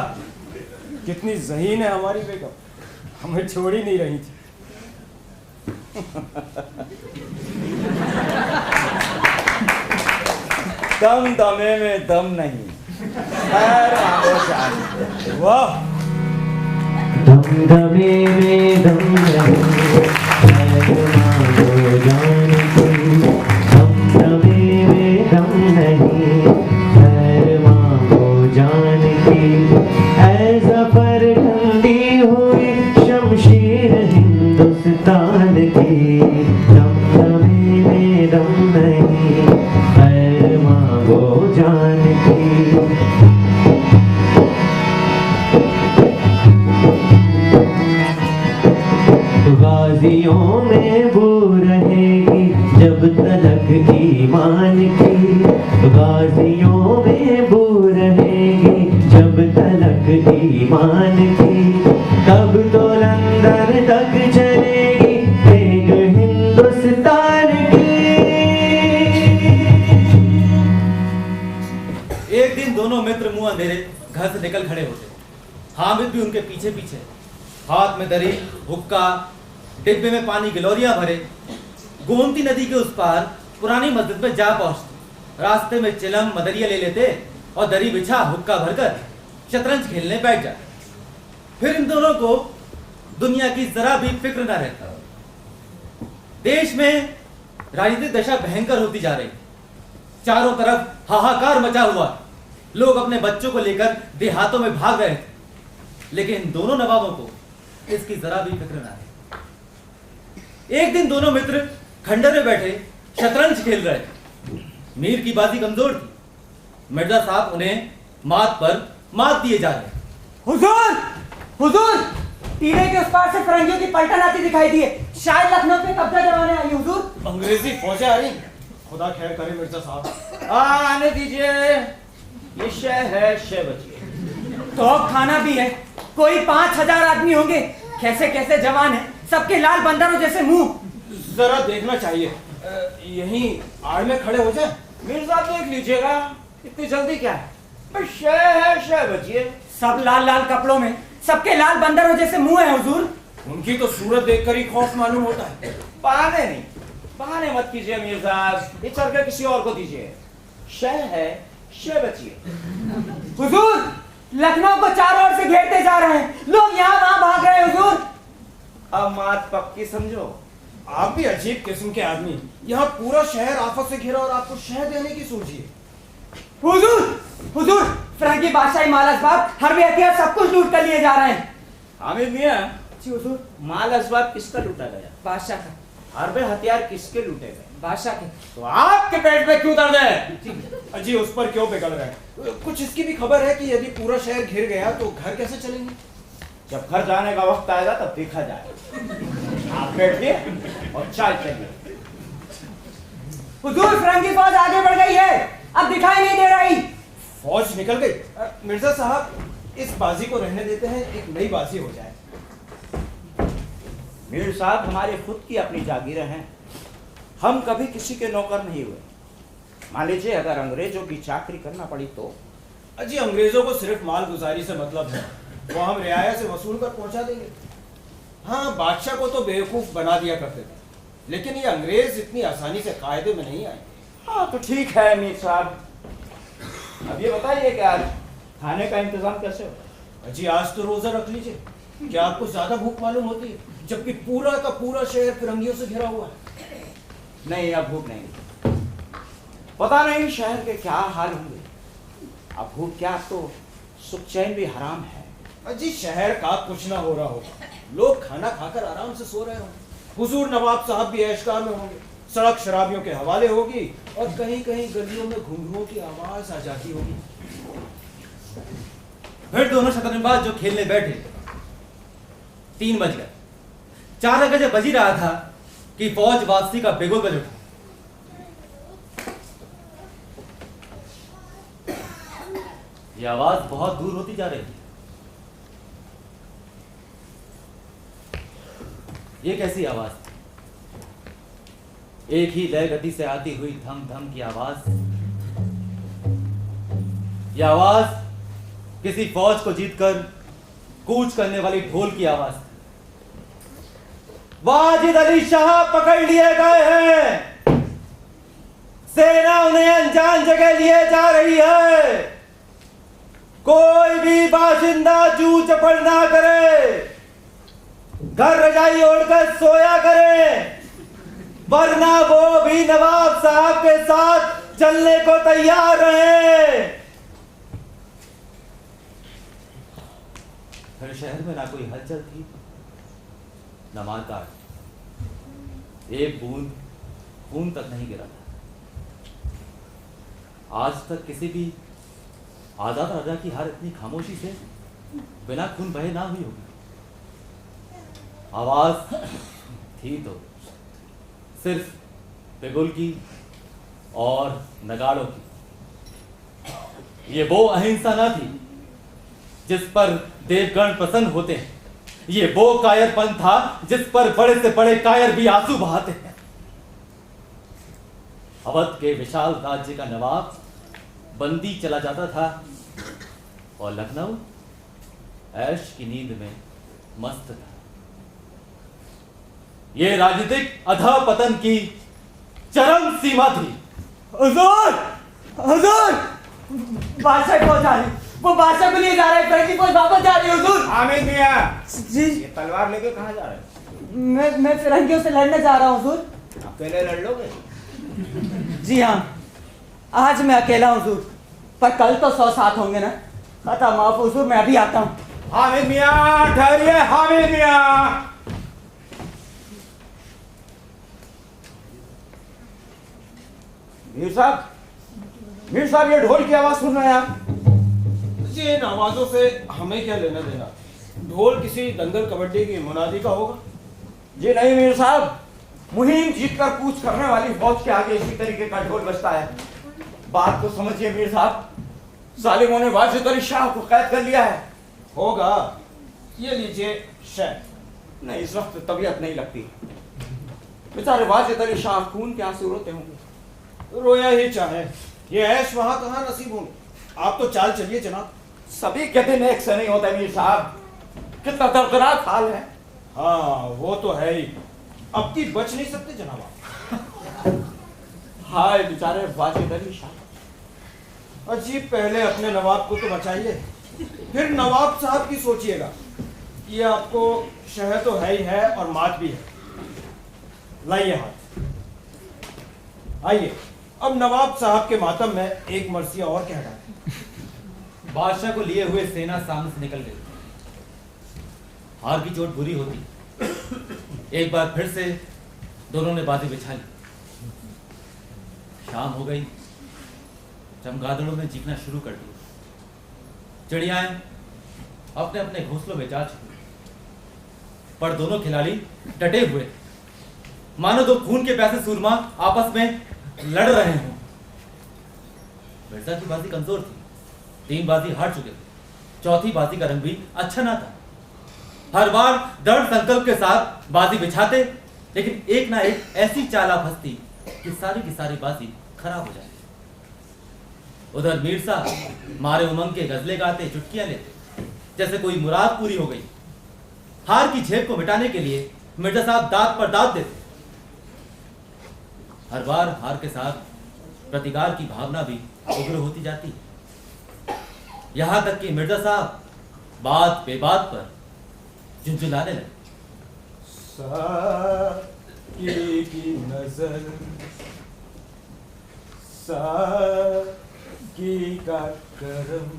कितनी ज़हीन है हमारी बेगम, हमें छोड़ ही नहीं रही थी। दम दमे में दम नहीं, खैर मांगो जान। वाह, दमदमे में दम नहीं, खैर मांगो जान की। दमदमे में दम नहीं, खैर मांगो जान की। ऐ ज़फ़र ठंडी हुई शमशीर हिंदुस्तान की। दमदमे में दम नहीं, खैर मांगो जान की। गाजियों में बू रहेगी जब तलक ईमान की। गाजियों में बू रहेगी जब तलक ईमान की। तब तो लंदन तक चलेगी तेग हिंदुस्तान की। एक दिन दोनों मित्र मुंह अंधेरे घर से निकल खड़े होते। हामिद भी उनके पीछे पीछे, हाथ में दरी, हुक्का, डिब्बे में पानी की लोरियां भरे। गोमती नदी के उस पार पुरानी मस्जिद में जा पहुंचते। रास्ते में चिलम मदरिया ले लेते और दरी बिछा हुक्का भरकर शतरंज खेलने बैठ जाते। फिर इन दोनों को दुनिया की जरा भी फिक्र न रहता। देश में राजनीतिक दशा भयंकर होती जा रही, चारों तरफ हाहाकार मचा हुआ। लोग अपने बच्चों को लेकर देहातों में भाग रहे थे, लेकिन दोनों नवाबों को इसकी जरा भी फिक्र न रही। एक दिन दोनों मित्र खंडर में बैठे शतरंज खेल रहे थे। मीर की बाजी कमजोर थी। मिर्जा साहब उन्हें मात पर मात दिए जा रहे। हुजूर, हुजूर, टीले के उस पार से फरंगियों की पलटन आती दिखाई दी है। शायद लखनऊ पे कब्जा जमाने आई। हुजूर, अंग्रेजी फौजें आ रही। खुदा खैर करे मिर्जा साहब। आने दीजिए, ये शह है, शह बचिए। तो खाना भी है। कोई 5000 आदमी होंगे। कैसे कैसे जवान है, सबके लाल बंदरों जैसे मुंह। जरा देखना चाहिए। यहीं आड़ में खड़े हो जाए। मिर्जा देख लीजिएगा, इतनी जल्दी क्या है? बस शह है, शह बचिए। सब लाल लाल कपड़ों में, सबके लाल बंदरों जैसे मुंह है हुजूर। उनकी तो सूरत देखकर ही खौफ मालूम होता है। बहाने नहीं, बहाने मत कीजिए मिर्जा, ये चरखा किसी और को दीजिए। शह है, शह बचिए। हुजूर, लखनऊ को चारों ओर से घेरते जा रहे हैं। लोग यहाँ वहां भाग रहे हैं हुजूर। अब मात पक्की समझो। आप भी अजीब किस्म के आदमी। यहाँ पूरा शहर आफत से घिरा और आपको शह देने की सोचिए। हुजूर, हुजूर, फ्रंकी बादशाही माल असबाब, हरबे हथियार सब कुछ लूट कर लिए जा रहे हैं। हामिद मियां, जी हुजूर। माल असबाब किसका लूटा गया? बादशाह का। हरबे हथियार किसके लूटे गए? बादशाह के। तो आपके पेट में क्यों दर्द है? अजी उस पर क्यों पिघल रहे हैं? कुछ इसकी भी खबर है कि यदि पूरा शहर घिर गया तो घर कैसे चलेंगे? जब घर जाने का वक्त आएगा तब देखा जाएगा। आप बैठिए और चाय चलिए। हुजूर, फ्रंकी फौज आगे बढ़ गई है, अब दिखाई नहीं दे रही। फौज निकल गई। मिर्जा साहब, इस बाजी को रहने देते हैं, एक नई बाजी हो जाए। मीर साहब, हमारे खुद की अपनी जागीरें हैं। हम कभी किसी के नौकर नहीं हुए। मान लीजिए अगर अंग्रेजों की चाकरी करना पड़ी तो? अजी अंग्रेजों को सिर्फ माल गुजारी से मतलब है, वो हम रियाया से वसूल कर पहुंचा देंगे। हाँ, बादशाह को तो बेवकूफ बना दिया करते थे, लेकिन ये अंग्रेज इतनी आसानी से कायदे में नहीं आए। हाँ तो ठीक है मीर साहब। अब ये बताइए कि आज खाने का इंतजाम कैसे हो? अजी आज तो रोजा रख लीजिए। क्या आपको ज्यादा भूख मालूम होती है, जबकि पूरा का पूरा शहर फिरंगियों से घिरा हुआ है? नहीं, अब भूख नहीं। पता नहीं शहर के क्या हाल होंगे। अब भूख क्या, तो सुख चैन भी हराम है। अजी शहर का कुछ ना हो रहा होगा, लोग खाना खाकर आराम से सो रहे होंगे। हुजूर नवाब साहब भी ऐशकार में होंगे, सड़क शराबियों के हवाले होगी और कहीं कहीं गलियों में घुंघरुओं की आवाज आ जाती होगी। फिर दोनों शतरंजबाज जो खेलने बैठे, 3 बज गए। 4 बजे बज ही रहा था कि फौज वापसी का बिगुल बज उठा। यह आवाज बहुत दूर होती जा रही थी। ये कैसी आवाज थी? एक ही लय गति से आती हुई धम धम की आवाज। यह आवाज किसी फौज को जीतकर कूच करने वाली ढोल की आवाज। वाजिद अली शाह पकड़ लिए गए हैं, सेना उन्हें अनजान जगह लिए जा रही है। कोई भी बाशिंदा जू चपड़ ना करे, घर रजाई ओढ़कर सोया करे, वरना वो भी नवाब साहब के साथ चलने को तैयार रहे। फिर शहर में ना कोई हलचल थी, न मारकाट, एक बूंद खून तक नहीं गिरा था। आज तक किसी भी आजाद राजा की हार इतनी खामोशी से बिना खून बहे ना हुई होगी। आवाज थी तो सिर्फ बिगुल की और नगाड़ों की। ये वो अहिंसा ना थी जिस पर देवगण प्रसन्न होते हैं, ये वो कायरपन था जिस पर बड़े से बड़े कायर भी आंसू बहाते हैं। अवध के विशाल राज्य का नवाब बंदी चला जाता था और लखनऊ ऐश की नींद में मस्त था। ये राजनीतिक अधःपतन की चरम सीमा थी। हुजूर, हुजूर, बादशाह को जा रही, वो बादशाह को लिए जा रहे हैं, फौज वापस जा रही है हुजूर। हामिद मियां, जी, ये तलवार लेके कहाँ जा रहे हैं? मैं फिरंगियों से लड़ने जा रहा हूँ हुजूर। अकेले लड़ लोगे? जी हाँ, आज मैं अकेला हूँ हुजूर, पर कल तो 100 साथ होंगे ना। खत्म माफ हुजूर, मैं अभी आता हूँ। हामिद मियां ठहरिए, हामिद मियां। मीर साहब ये ढोल की आवाज सुन रहे हैं आप? जी, इन आवाजों से हमें क्या लेना देना? ढोल किसी दंगल कबड्डी की मुनादी का होगा? जी नहीं मीर साहब, मुहिम जीतकर कूच करने वाली फौज के आगे इसी तरीके का ढोल बजता है। बात तो समझिए मीर साहब, जालिमों ने वाजिद अली शाह को कैद कर लिया है। होगा, ये लीजिए शहद। नहीं, इस वक्त तबीयत नहीं लगती। बेचारे वाजिद अली शाह खून के आंसू रोते होंगे। रोया ही चाहे, ये ऐश वहां कहाँ नसीब होंगे। आप तो चाल चलिए जनाब। सभी के दिन एक से नहीं होते मीर साहब, कितना दर्दनाक हाल है। हाँ वो तो है ही, अब की बच नहीं सकते जनाब आप। हाय बेचारे वाजिद अली शाह। अजीब, पहले अपने नवाब को तो बचाइए, फिर नवाब साहब की सोचिएगा। ये आपको शहर तो है ही है और मात भी है। लाइए हाथ, आइए। अब नवाब साहब के मातम में एक मर्सिया और कह रहा है। बादशाह को लिए हुए सेना सामने से निकल गई। हार की चोट बुरी होती। एक बार फिर से दोनों ने बाजी बिछा ली। शाम हो गई, चमगादड़ों ने चीखना शुरू कर दिया। चिड़ियाएं अपने अपने घोंसलों में जा चुकी, पर दोनों खिलाड़ी डटे हुए थे, मानो दो खून के प्यासे सूरमा आपस में लड़ रहे हों। मिर्जा की बाजी कमजोर थी, 3 बाजी हार चुके थे। चौथी बाजी का रंग भी अच्छा ना था। हर बार दृढ़ संकल्प के साथ बाजी बिछाते, लेकिन एक ना एक ऐसी चाल फंसती कि सारी की सारी बाजी खराब हो जाती। उधर मीर साहब मारे उमंग के गजले गाते, चुटकियां लेते, जैसे कोई मुराद पूरी हो गई। हार की झेप को मिटाने के लिए मिर्जा साहब दांत पर दांत देते। हर बार हार के साथ प्रतिकार की भावना भी उग्र होती जाती, यहां तक कि मिर्जा साहब बात पे बात पर झुंझुलाने लगे। साकी की नजर, साकी का करम,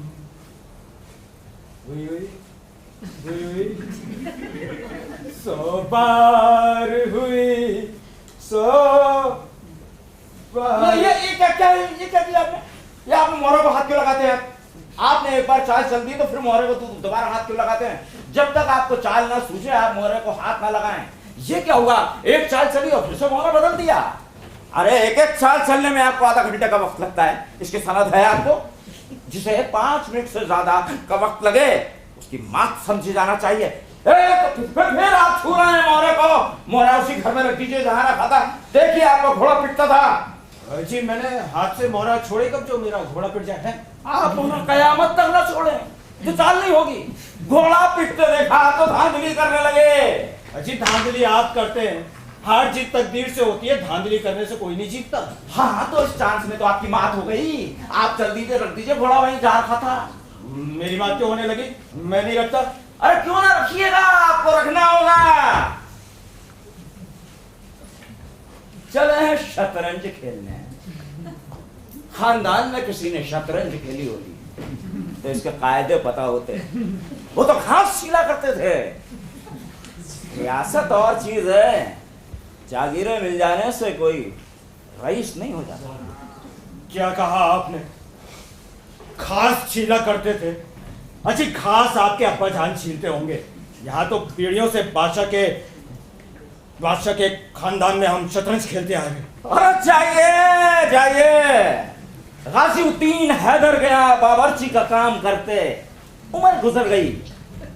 हुई हुई हुई हुई, 100 बार हुई, 100 ये क्या किया आपने? ये आप मोहरे को हाथ क्यों लगाते हैं? आपने एक बार चाल चल दी तो फिर मोहरे को दोबारा हाथ क्यों लगाते हैं? जब तक आपको चाल ना सूझे आप मोहरे को हाथ ना लगाएं। ये क्या हुआ? एक चाल चली और फिर से मोहरा बदल दिया। अरे एक एक चाल चलने में आपको आधा घंटे का वक्त लगता है। इसकी सनद है आपको? जिसे 5 मिनट से ज्यादा का वक्त लगे उसकी मात समझी जाना चाहिए। फिर आप छू रहे हैं मोहरे को। मोहरा उसी घर में रख दीजिए जहां रखा था। देखिए आपका घोड़ा पिटता था। जी मैंने हाथ से मोहरा छोड़े कब जो मेरा घोड़ा पिट जाए है? आप कयामत तक ना छोड़े। तो चाल नहीं होगी। घोड़ा पिटते देखा तो धांधली करने लगे। अजी धांधली आप करते हैं, हार जीत तकदीर से होती है, धांधली करने से कोई नहीं जीतता। हाँ तो इस चांस में तो आपकी मात हो गई। आप चल दीजिए, रख दीजिए, घोड़ा वहीं जा रखा था। मेरी बात क्यों होने लगी? मैं नहीं रखता। अरे क्यों ना रखिएगा, आपको रखना होगा। चले हैं शतरंज खेलने। खानदान में किसी ने शतरंज खेली होगी तो इसके कायदे पता होते। वो तो घास छीला करते थे। रियासत और चीज है, जागीरें मिल जाने से कोई रईस नहीं हो जाता। क्या कहा आपने? घास छीला करते थे? अच्छी घास आपके अब्बा जान छीलते होंगे। यहाँ तो पीढ़ियों से बादशाह के खानदान में हम शतरंज खेलते आ रहे। अरे जाइए जाइए, गाज़ीउद्दीन हैदर गया बावर्ची का काम करते, उम्र गुजर गई,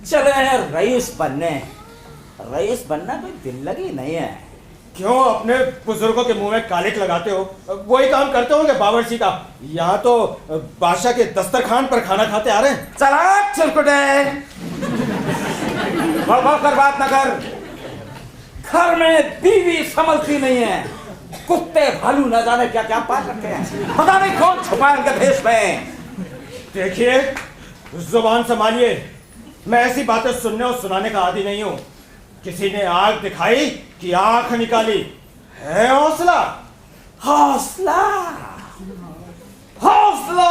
चले हैं रईस बनने। रईस बनना कोई दिल लगी नहीं है। क्यों अपने बुजुर्गों के मुंह में कालिक लगाते हो? वही काम करते होंगे बावर्ची का। यहाँ तो बादशाह के दस्तरखान पर खाना खाते आ रहे हैं। चला चिरकुटे, बड़बड़ कर बात न कर। घर में बीवी संभलती नहीं है, कुत्ते भालू न जाने क्या क्या पाल रखे हैं, पता नहीं कौन छुपा इनके भेष में। देखिए, जुबान संभालिए। मैं ऐसी बातें सुनने और सुनाने का आदी नहीं हूँ। किसी ने आग दिखाई कि आंख निकाली, है हौसला। हौसला हौसला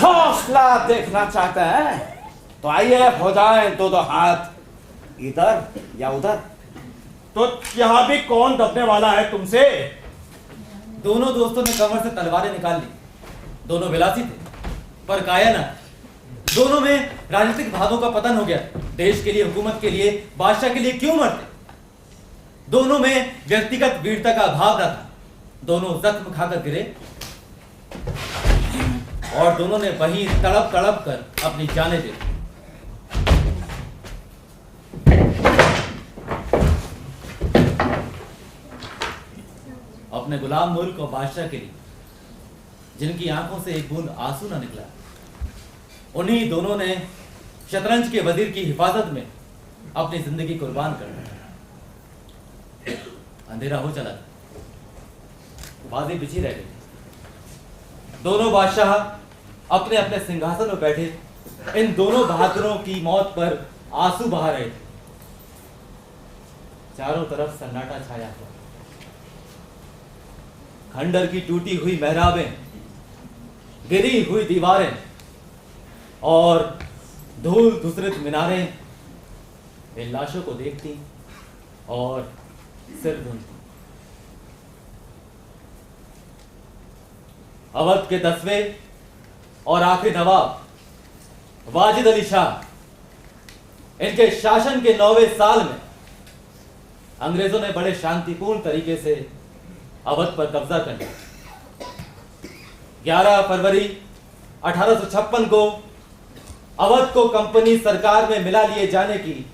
हौसला देखना चाहते हैं तो आइए, हो जाए दो दो हाथ, इधर या उधर। तो यहाँ भी कौन दबने वाला है तुमसे? दोनों दोस्तों ने कमर से तलवारें निकाल ली। दोनों विलासी थे पर काया न। दोनों में राजनीतिक भावों का पतन हो गया। देश के लिए, हुकूमत के लिए, बादशाह के लिए क्यों मरते? दोनों में व्यक्तिगत वीरता का अभाव न था। दोनों जख्म खाकर गिरे और दोनों ने वहीं तड़प तड़प कर अपनी जानें दे दी। अपने गुलाम मुल्क और बादशाह के लिए जिनकी आंखों से एक बूंद आंसू न निकला, उन्हीं दोनों ने शतरंज के वजीर की हिफाजत में अपनी जिंदगी कुर्बान कर दी। अंधेरा हो चला, बाजी बिछी रह गई। दोनों बादशाह अपने अपने सिंहासन में बैठे इन दोनों बहादुरों की मौत पर आंसू बहा रहे थे। चारों तरफ सन्नाटा छाया हुआ। खंडर की टूटी हुई मेहराबें, गिरी हुई दीवारें और धूल धुसरित मीनारें इन लाशों को देखती और सिर धुनती। अवध के 10वें और आखिरी नवाब वाजिद अली शाह, इनके शासन के 9वें साल में अंग्रेजों ने बड़े शांतिपूर्ण तरीके से अवध पर कब्जा कर लिया। 11 फरवरी 1856 को अवध को कंपनी सरकार में मिला लिए जाने की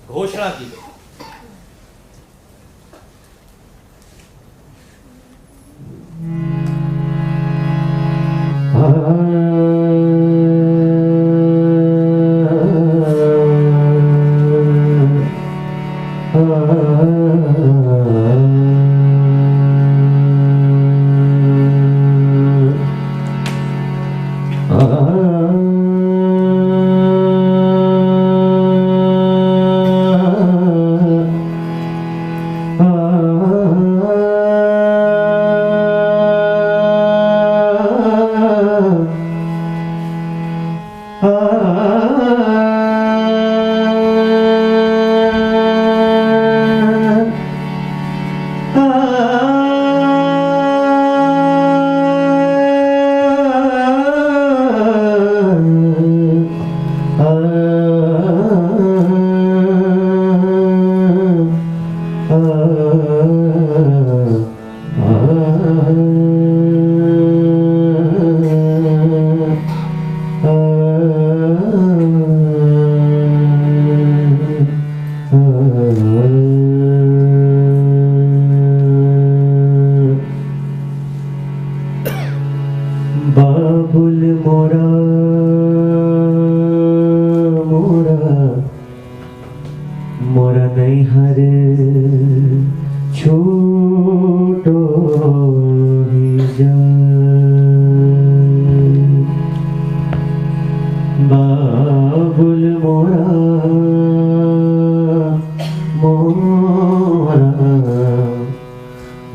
घोषणा की गई। बाबुल मोरा नैहर छूटो ही जाए बाबुल मोरा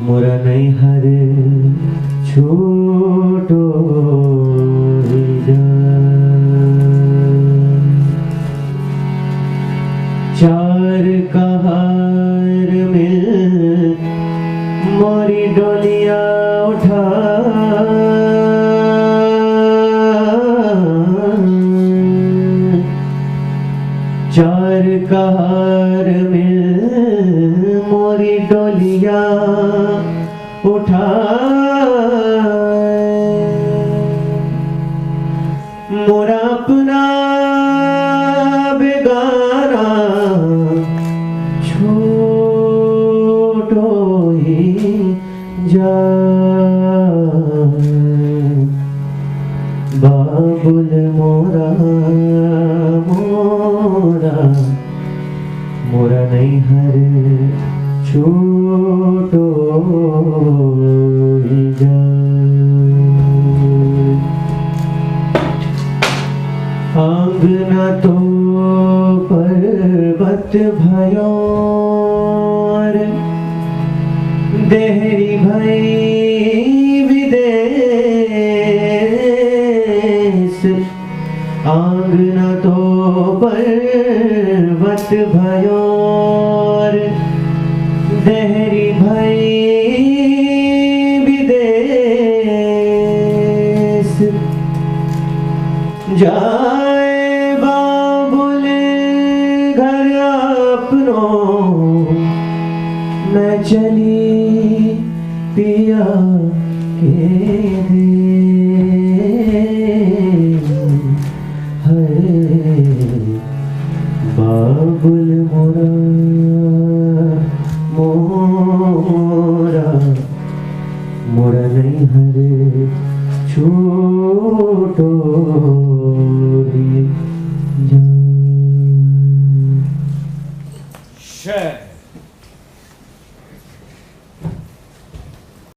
मोरा नैहर छूटो ही जाए चार कहार मिल मोरी डोलिया उठा चार कहार मिल मोरी डोलिया उठा मोरा अपना बेगाना छोटो ही जाए बाबुल मोरा मोरा नैहर छूटो ही जाए आंगना तो पर्वत भयो देहरी भई विदेश आंगना तो पर्वत भयो देहरी भई विदेश जाए बाबुल घर अपनो मैं चली पिया के बाबुल मोरा मोरा नैहर छूटो ही जाए।